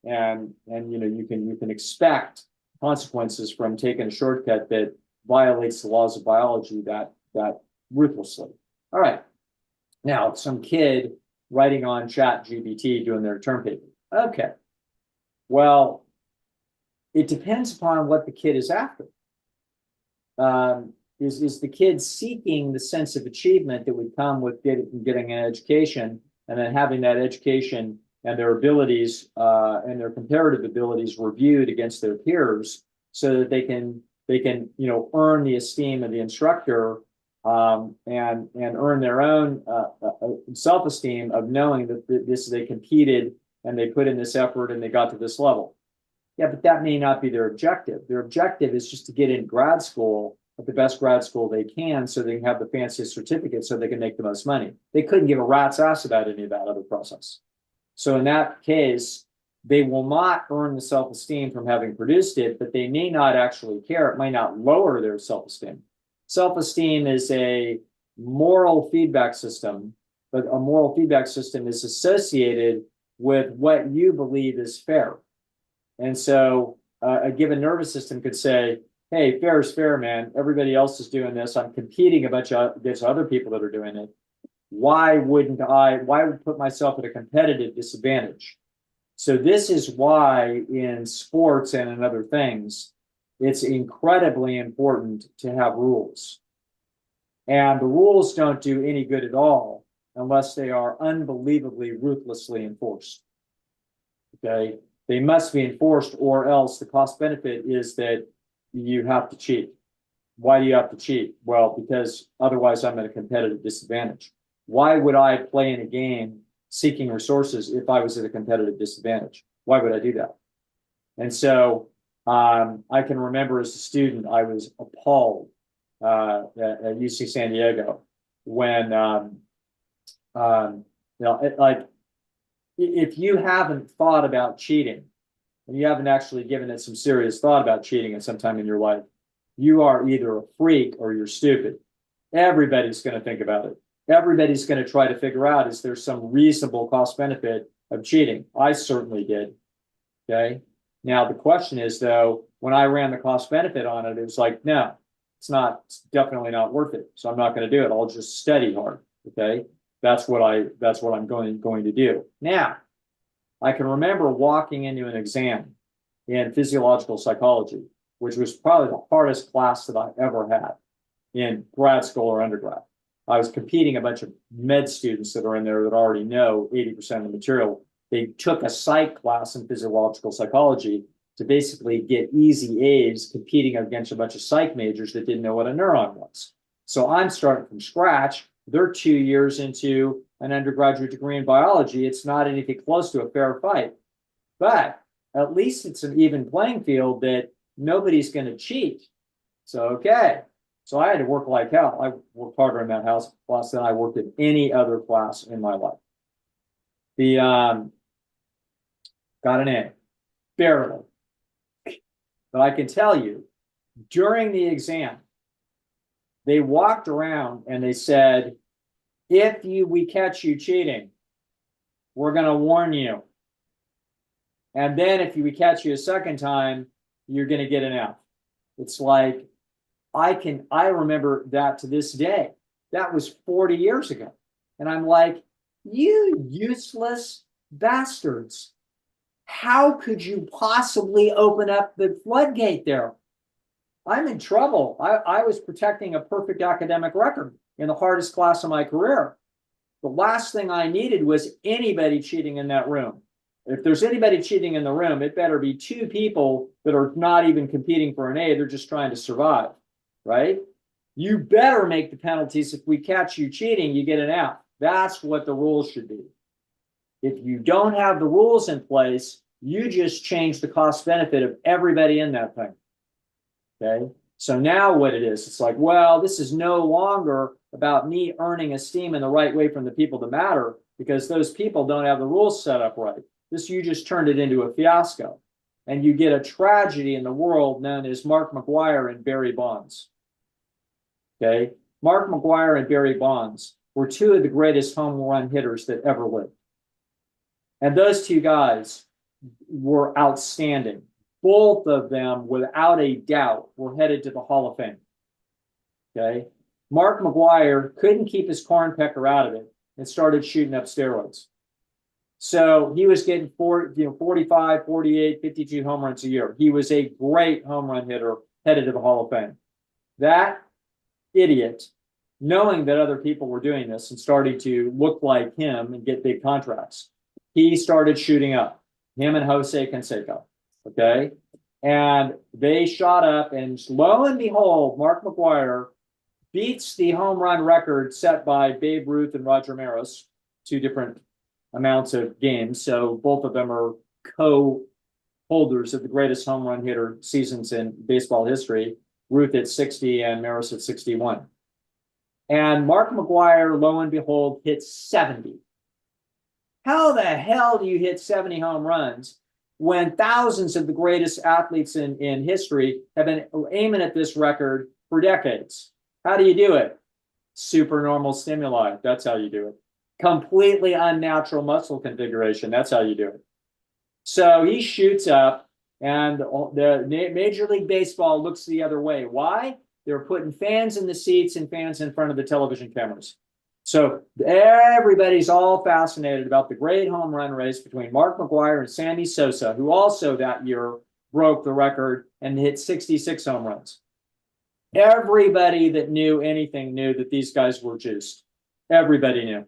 And you can expect consequences from taking a shortcut that violates the laws of biology that ruthlessly. All right. Now, some kid writing on ChatGPT doing their term paper. Okay. Well, it depends upon what the kid is after. Is the kid seeking the sense of achievement that would come with getting an education, and then having that education and their abilities and their comparative abilities reviewed against their peers, so that they can earn the esteem of the instructor and earn their own self-esteem of knowing that they competed and they put in this effort and they got to this level. Yeah, but that may not be their objective. Their objective is just to get in grad school at the best grad school they can, so they can have the fanciest certificate, so they can make the most money. They couldn't give a rat's ass about any of that other process. So in that case, they will not earn the self-esteem from having produced it, but they may not actually care. It might not lower their self-esteem. Self-esteem is a moral feedback system, but a moral feedback system is associated with what you believe is fair. And so a given nervous system could say, hey, fair is fair, man. Everybody else is doing this. I'm competing against other people that are doing it. Why would I put myself at a competitive disadvantage? So this is why in sports and in other things, it's incredibly important to have rules. And the rules don't do any good at all unless they are unbelievably ruthlessly enforced. Okay, they must be enforced, or else the cost benefit is that you have to cheat. Why do you have to cheat? Well, because otherwise I'm at a competitive disadvantage. Why would I play in a game seeking resources if I was at a competitive disadvantage? Why would I do that? And so I can remember as a student, I was appalled at UC San Diego when, like, if you haven't thought about cheating and you haven't actually given it some serious thought about cheating at some time in your life, you are either a freak or you're stupid. Everybody's going to think about it. Everybody's going to try to figure out, is there some reasonable cost benefit of cheating? I certainly did. Okay. Now, the question is, though, when I ran the cost benefit on it, it was like, no, it's definitely not worth it. So I'm not going to do it. I'll just study hard. Okay. That's what I'm going to do. Now, I can remember walking into an exam in physiological psychology, which was probably the hardest class that I ever had in grad school or undergrad. I was competing a bunch of med students that are in there that already know 80% of the material. They took a psych class in physiological psychology to basically get easy A's competing against a bunch of psych majors that didn't know what a neuron was. So I'm starting from scratch. They're 2 years into an undergraduate degree in biology. It's not anything close to a fair fight, but at least it's an even playing field that nobody's going to cheat. So, okay. So I had to work like hell. I worked harder in that house class than I worked in any other class in my life. Got an A, barely. But I can tell you, during the exam, they walked around and they said, if we catch you cheating, we're going to warn you. And then if we catch you a second time, you're going to get an F. It's like, I remember that to this day. That was 40 years ago. And I'm like, you useless bastards. How could you possibly open up the floodgate there? I'm in trouble. I was protecting a perfect academic record in the hardest class of my career. The last thing I needed was anybody cheating in that room. If there's anybody cheating in the room, it better be two people that are not even competing for an A. They're just trying to survive, right? You better make the penalties. If we catch you cheating, you get an F. That's what the rules should be. If you don't have the rules in place, you just change the cost benefit of everybody in that thing. Okay. So now what it is, it's like, well, this is no longer about me earning esteem in the right way from the people that matter, because those people don't have the rules set up right. You just turned it into a fiasco. And you get a tragedy in the world known as Mark McGwire and Barry Bonds. Okay. Mark McGwire and Barry Bonds were two of the greatest home run hitters that ever lived. And those two guys were outstanding. Both of them, without a doubt, were headed to the Hall of Fame. Okay. Mark McGwire couldn't keep his corn pecker out of it and started shooting up steroids. So he was getting 45, 48, 52 home runs a year. He was a great home run hitter headed to the Hall of Fame. That idiot, knowing that other people were doing this and starting to look like him and get big contracts, he started shooting up, him and Jose Canseco. Okay. And they shot up, and lo and behold, Mark McGwire beats the home run record set by Babe Ruth and Roger Maris, two different amounts of games. So both of them are co-holders of the greatest home run hitter seasons in baseball history. Ruth at 60 and Maris at 61. And Mark McGwire, lo and behold, hits 70. How the hell do you hit 70 home runs when thousands of the greatest athletes in history have been aiming at this record for decades? How do you do it? Supernormal stimuli. That's how you do it. Completely unnatural muscle configuration. That's how you do it. So he shoots up And the Major League Baseball looks the other way. Why? They're putting fans in the seats and fans in front of the television cameras. So everybody's all fascinated about the great home run race between Mark McGwire and Sammy Sosa, who also that year broke the record and hit 66 home runs. Everybody that knew anything knew that these guys were juiced. Everybody knew.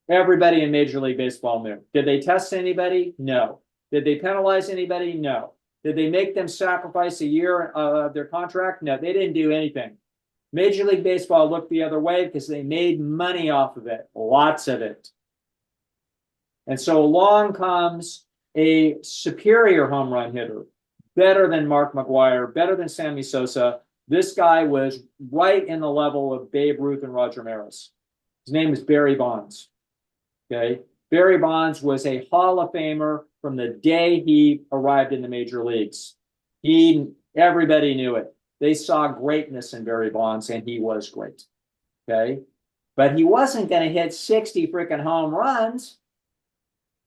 Everybody in Major League Baseball knew. Did they test anybody? No. Did they penalize anybody? No. Did they make them sacrifice a year of their contract? No, they didn't do anything. Major League Baseball looked the other way because they made money off of it, lots of it. And so along comes a superior home run hitter, better than Mark McGwire, better than Sammy Sosa. This guy was right in the level of Babe Ruth and Roger Maris. His name is Barry Bonds. Okay, Barry Bonds was a Hall of Famer from the day he arrived in the major leagues. Everybody knew it. They saw greatness in Barry Bonds, and he was great. Okay, but he wasn't going to hit 60 freaking home runs.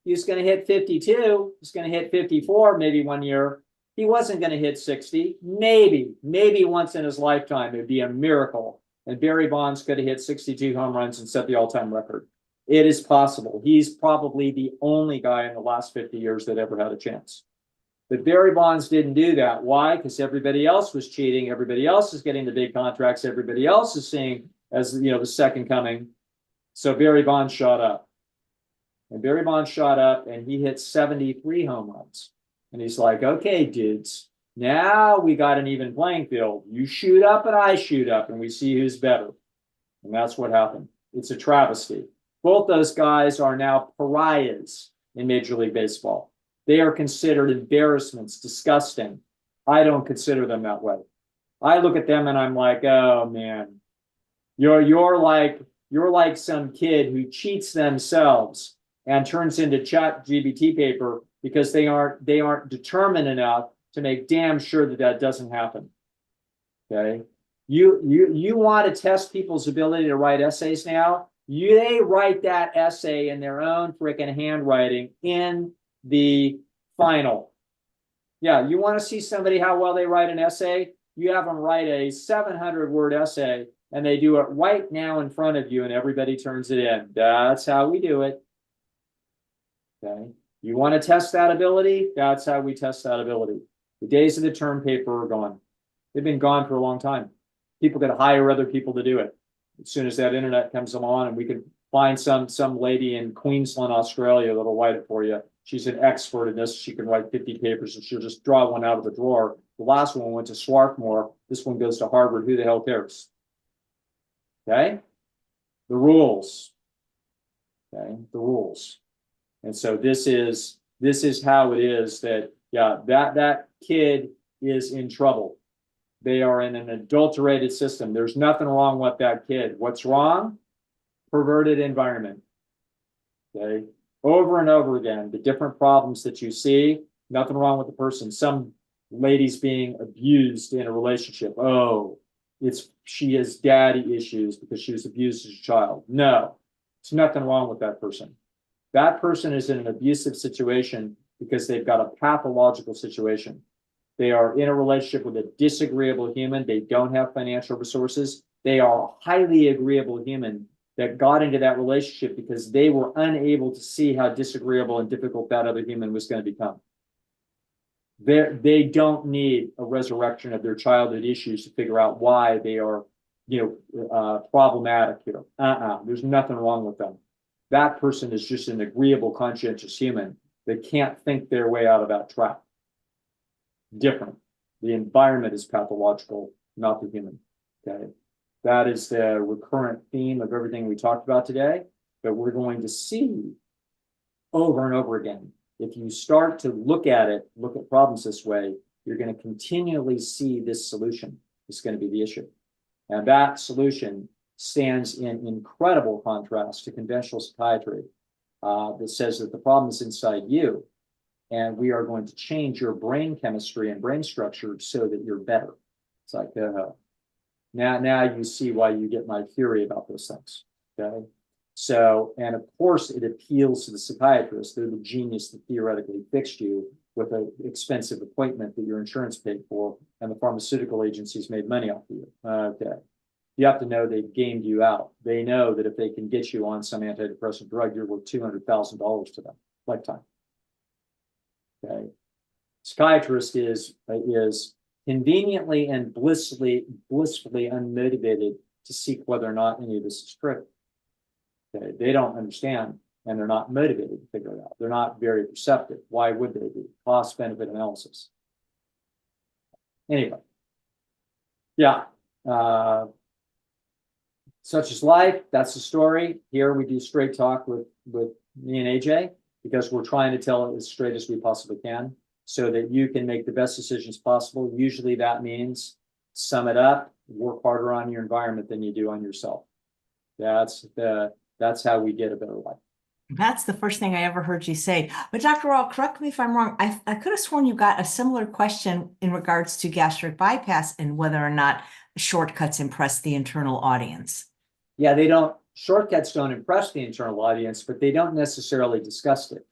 He was going to hit 52. He was going to hit 54 maybe one year. He wasn't going to hit 60. Maybe once in his lifetime. It would be a miracle. And Barry Bonds could have hit 62 home runs and set the all-time record. It is possible. He's probably the only guy in the last 50 years that ever had a chance. But Barry Bonds didn't do that. Why? Because everybody else was cheating. Everybody else is getting the big contracts. Everybody else is seeing as the second coming. So Barry Bonds shot up. And Barry Bonds shot up and he hit 73 home runs. And he's like, okay, dudes, now we got an even playing field. You shoot up and I shoot up and we see who's better. And that's what happened. It's a travesty. Both those guys are now pariahs in Major League Baseball. They are considered embarrassments, disgusting. I don't consider them that way. I look at them and I'm like, oh man, you're like some kid who cheats themselves and turns into ChatGPT paper because they aren't determined enough to make damn sure that that doesn't happen. Okay, you want to test people's ability to write essays now? They write that essay in their own freaking handwriting in the final. Yeah, you want to see somebody how well they write an essay? You have them write a 700-word essay and they do it right now in front of you and everybody turns it in. That's how we do it. Okay. You want to test that ability? That's how we test that ability. The days of the term paper are gone. They've been gone for a long time. People could hire other people to do it. As soon as that internet comes along and we can find some lady in Queensland, Australia that'll write it for you. She's an expert in this. She can write 50 papers and she'll just draw one out of the drawer. The last one went to Swarthmore. This one goes to Harvard. Who the hell cares? Okay? The rules. Okay? The rules. And so this is how it is that, yeah, that kid is in trouble. They are in an adulterated system. There's nothing wrong with that kid. What's wrong? Perverted environment. Okay. Over and over again, the different problems that you see, nothing wrong with the person. Some lady's being abused in a relationship. Oh, she has daddy issues because she was abused as a child. No, there's nothing wrong with that person. That person is in an abusive situation because they've got a pathological situation. They are in a relationship with a disagreeable human. They don't have financial resources. They are a highly agreeable human that got into that relationship because they were unable to see how disagreeable and difficult that other human was going to become. They don't need a resurrection of their childhood issues to figure out why they are, problematic here. There's nothing wrong with them. That person is just an agreeable, conscientious human that can't think their way out of that trap. Different. The environment is pathological, not the human. Okay. That is the recurrent theme of everything we talked about today, but we're going to see over and over again. If you start to look at problems this way, you're going to continually see this solution. It's going to be the issue. And that solution stands in incredible contrast to conventional psychiatry that says that the problem is inside you. And we are going to change your brain chemistry and brain structure so that you're better. It's like, now you see why you get my theory about those things. Okay. So, and of course, it appeals to the psychiatrist. They're the genius that theoretically fixed you. with an expensive appointment that your insurance paid for and the pharmaceutical agencies made money off of you. Okay. You have to know they've gamed you out. They know that if they can get you on some antidepressant drug, you're worth $200,000 to them, lifetime. Okay. Psychiatrist is conveniently and blissfully unmotivated to seek whether or not any of this is true. Okay. They don't understand and they're not motivated to figure it out. They're not very perceptive. Why would they be? Cost benefit analysis. Anyway. Yeah. Such is life. That's the story. Here we do straight talk with me and AJ because we're trying to tell it as straight as we possibly can so that you can make the best decisions possible. Usually that means sum it up, work harder on your environment than you do on yourself. That's how we get a better life.
That's the first thing I ever heard you say. But Dr. Rawl, correct me if I'm wrong. I could have sworn you got a similar question in regards to gastric bypass and whether or not shortcuts impress the internal audience.
Yeah, shortcuts don't impress the internal audience, but they don't necessarily discuss it.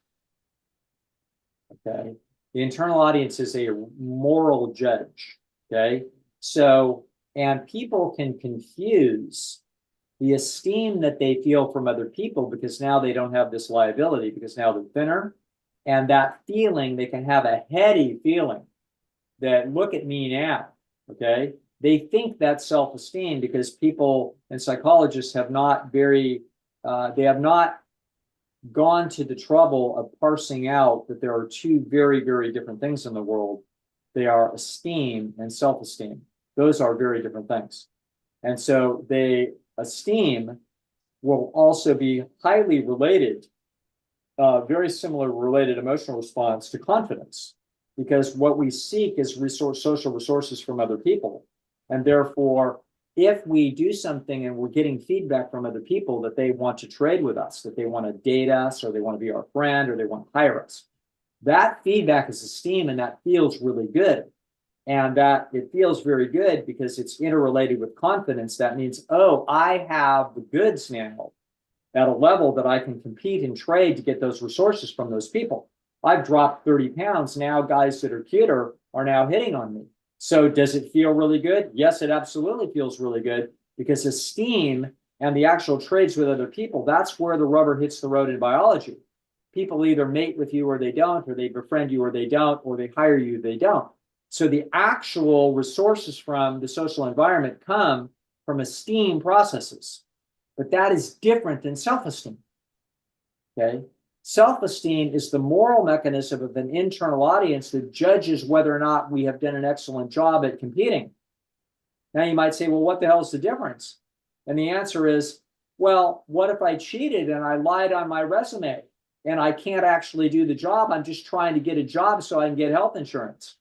Okay. The internal audience is a moral judge. Okay. So, and people can confuse the esteem that they feel from other people because now they don't have this liability because now they're thinner. And that feeling, they can have a heady feeling that look at me now. Okay. They think that's self-esteem because people and psychologists have not they have not gone to the trouble of parsing out that there are two very, very different things in the world. They are esteem and self-esteem. Those are very different things. And so esteem will also be highly related, very similar related emotional response to confidence, because what we seek is social resources from other people. And therefore, if we do something and we're getting feedback from other people that they want to trade with us, that they want to date us, or they want to be our friend, or they want to hire us, that feedback is esteem, and that feels really good. And that it feels very good because it's interrelated with confidence. That means, oh, I have the goods now at a level that I can compete and trade to get those resources from those people. I've dropped 30 pounds. Now guys that are cuter are now hitting on me. So does it feel really good? Yes, it absolutely feels really good because esteem and the actual trades with other people, that's where the rubber hits the road in biology. People either mate with you or they don't, or they befriend you or they don't, or they hire you, they don't. So the actual resources from the social environment come from esteem processes, but that is different than self-esteem. Okay. Self-esteem is the moral mechanism of an internal audience that judges whether or not we have done an excellent job at competing. Now you might say, well, what the hell is the difference? And the answer is, well, what if I cheated and I lied on my resume and I can't actually do the job? I'm just trying to get a job so I can get health insurance.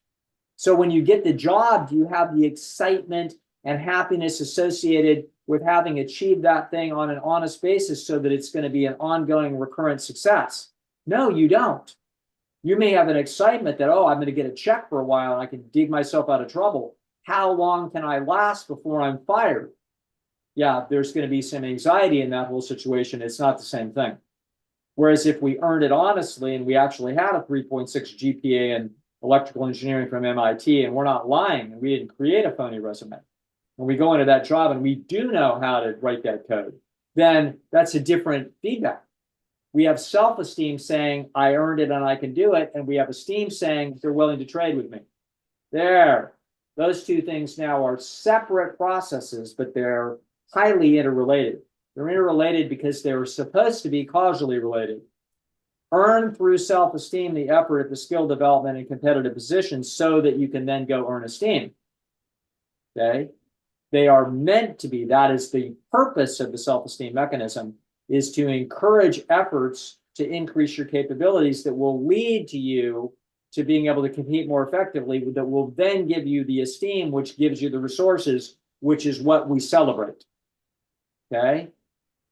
So when you get the job, do you have the excitement and happiness associated with having achieved that thing on an honest basis so that it's going to be an ongoing recurrent success? No, you don't. You may have an excitement that, oh, I'm going to get a check for a while and I can dig myself out of trouble. How long can I last before I'm fired? Yeah, there's going to be some anxiety in that whole situation. It's not the same thing. Whereas if we earned it honestly and we actually had a 3.6 GPA in electrical engineering from MIT and we're not lying and we didn't create a phony resume, when we go into that job and we do know how to write that code, then that's a different feedback. We have self-esteem saying, I earned it and I can do it. And we have esteem saying, they're willing to trade with me. There, those two things now are separate processes, but they're highly interrelated. They're interrelated because they're supposed to be causally related. Earn through self-esteem the effort at the skill development and competitive positions so that you can then go earn esteem. Okay? They are meant to be. That is the purpose of the self-esteem mechanism, is to encourage efforts to increase your capabilities that will lead to you to being able to compete more effectively, that will then give you the esteem, which gives you the resources, which is what we celebrate. Okay?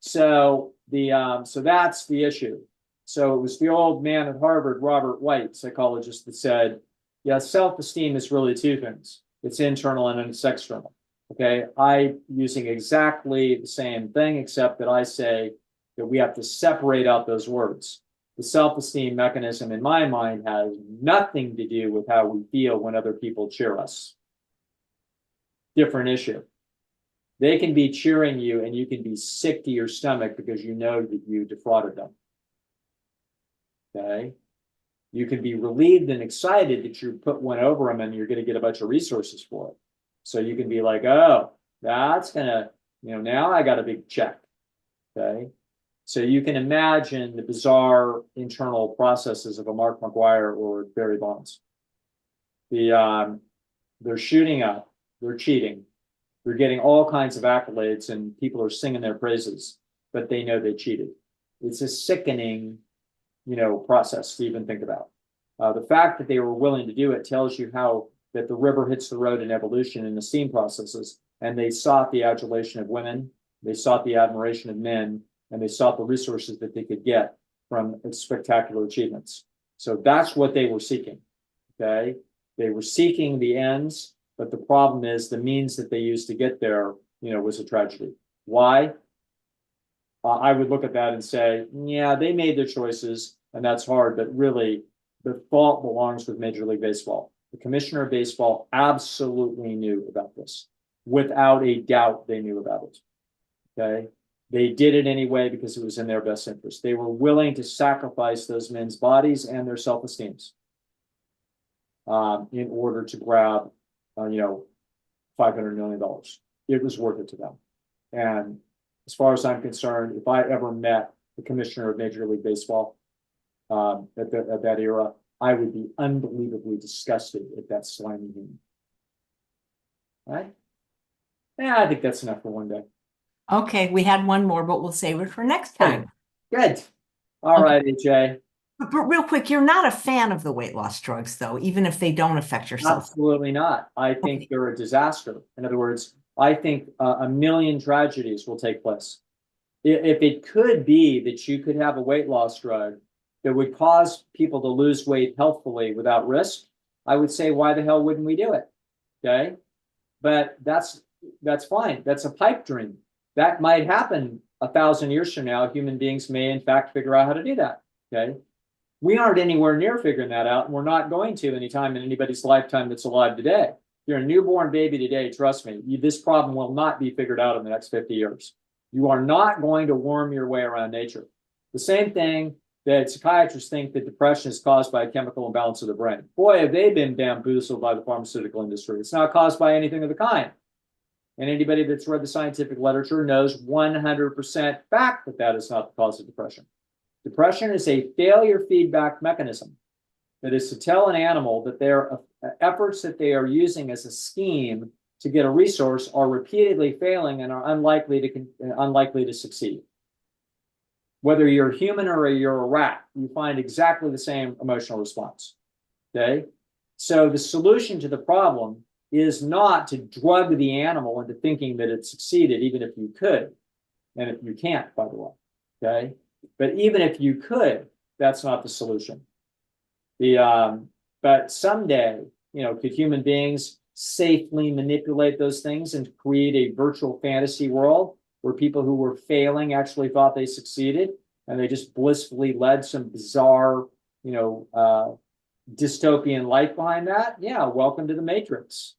So that's the issue. So it was the old man at Harvard, Robert White, psychologist, that said, yeah, self-esteem is really two things. It's internal and it's external. Okay, I'm using exactly the same thing, except that I say that we have to separate out those words. The self-esteem mechanism, in my mind, has nothing to do with how we feel when other people cheer us. Different issue. They can be cheering you and you can be sick to your stomach because you know that you defrauded them. Okay? You can be relieved and excited that you put one over them and you're going to get a bunch of resources for it. So you can be like, oh, that's going to, now I got a big check. Okay? So you can imagine the bizarre internal processes of a Mark McGuire or Barry Bonds. They're shooting up, they're cheating, they're getting all kinds of accolades and people are singing their praises, but they know they cheated. It's a sickening, process to even think about. The fact that they were willing to do it tells you how that the rubber hits the road in evolution and esteem processes, and they sought the adulation of women, they sought the admiration of men, and they sought the resources that they could get from spectacular achievements. So that's what they were seeking, okay? They were seeking the ends, but the problem is the means that they used to get there, was a tragedy. Why? I would look at that and say, yeah, they made their choices, and that's hard, but really, the fault belongs with Major League Baseball. The commissioner of baseball absolutely knew about this. Without a doubt, they knew about it, okay? They did it anyway because it was in their best interest. They were willing to sacrifice those men's bodies and their self-esteems in order to grab, $500 million. It was worth it to them. And as far as I'm concerned, if I ever met the commissioner of Major League Baseball at that era, I would be unbelievably disgusted at that slimy human. Right? Yeah, I think that's enough for one day.
Okay, we had one more, but we'll save it for next time.
Good. All right, AJ.
But real quick, you're not a fan of the weight loss drugs, though, even if they don't affect your self.
Absolutely not. I think they're a disaster. In other words, I think a million tragedies will take place. If it could be that you could have a weight loss drug that would cause people to lose weight healthfully without risk, I would say, why the hell wouldn't we do it? Okay. But that's fine. That's a pipe dream. That might happen 1,000 years from now. Human beings may, in fact, figure out how to do that. Okay. We aren't anywhere near figuring that out, and we're not going to anytime in anybody's lifetime that's alive today. If you're a newborn baby today, trust me, this problem will not be figured out in the next 50 years. You are not going to worm your way around nature. The same thing that psychiatrists think that depression is caused by a chemical imbalance of the brain. Boy, have they been bamboozled by the pharmaceutical industry. It's not caused by anything of the kind. And anybody that's read the scientific literature knows 100% fact that that is not the cause of depression. Depression is a failure feedback mechanism that is to tell an animal that their efforts that they are using as a scheme to get a resource are repeatedly failing and are unlikely to succeed. Whether you're human or you're a rat, you find exactly the same emotional response. Okay? So the solution to the problem is not to drug the animal into thinking that it succeeded, even if you could. And if you can't, by the way. Okay? But even if you could, that's not the solution. But someday, could human beings safely manipulate those things and create a virtual fantasy world where people who were failing actually thought they succeeded and they just blissfully led some bizarre, dystopian life behind that? Yeah, welcome to the Matrix.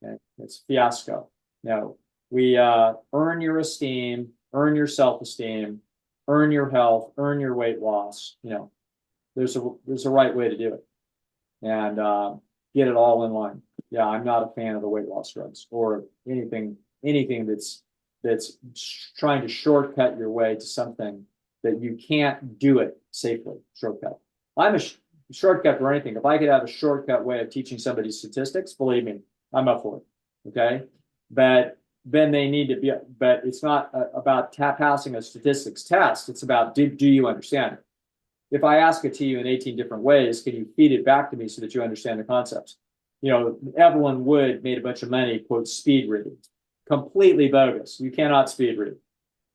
Okay, it's fiasco. No, we earn your esteem, earn your self-esteem, earn your health, earn your weight loss. There's a right way to do it, and get it all in line. Yeah, I'm not a fan of the weight loss drugs or anything that's trying to shortcut your way to something that you can't do it safely. Shortcut. I'm a shortcut for anything. If I could have a shortcut way of teaching somebody statistics, believe me, I'm up for it. Okay, but then they need to be. But it's not about passing a statistics test. It's about do you understand it? If I ask it to you in 18 different ways, can you feed it back to me so that you understand the concepts? Evelyn Wood made a bunch of money, quote, speed reading. Completely bogus. You cannot speed read.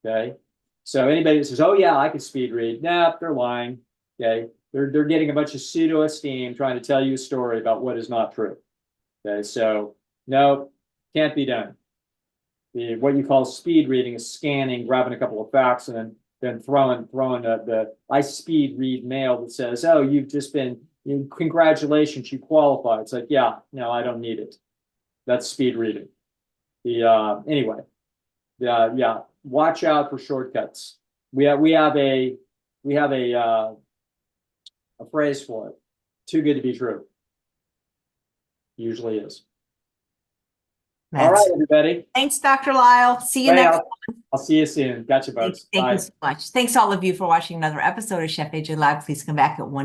Okay. So anybody that says, oh yeah, I can speed read, nah, they're lying. Okay. They're getting a bunch of pseudo esteem trying to tell you a story about what is not true. Okay. So no, can't be done. What you call speed reading is scanning, grabbing a couple of facts, and then than throwing the I speed read mail that says, oh, you've just been, congratulations, you qualify. It's like, yeah, no, I don't need it. That's speed reading. Anyway, yeah, watch out for shortcuts. We have a phrase for it. Too good to be true. Usually is. All right, everybody.
Thanks, Dr. Lisle. See you next time.
I'll see you soon. Gotcha, folks.
Thank you so much. Thanks all of you for watching another episode of Chef AJ Live. Please come back at 1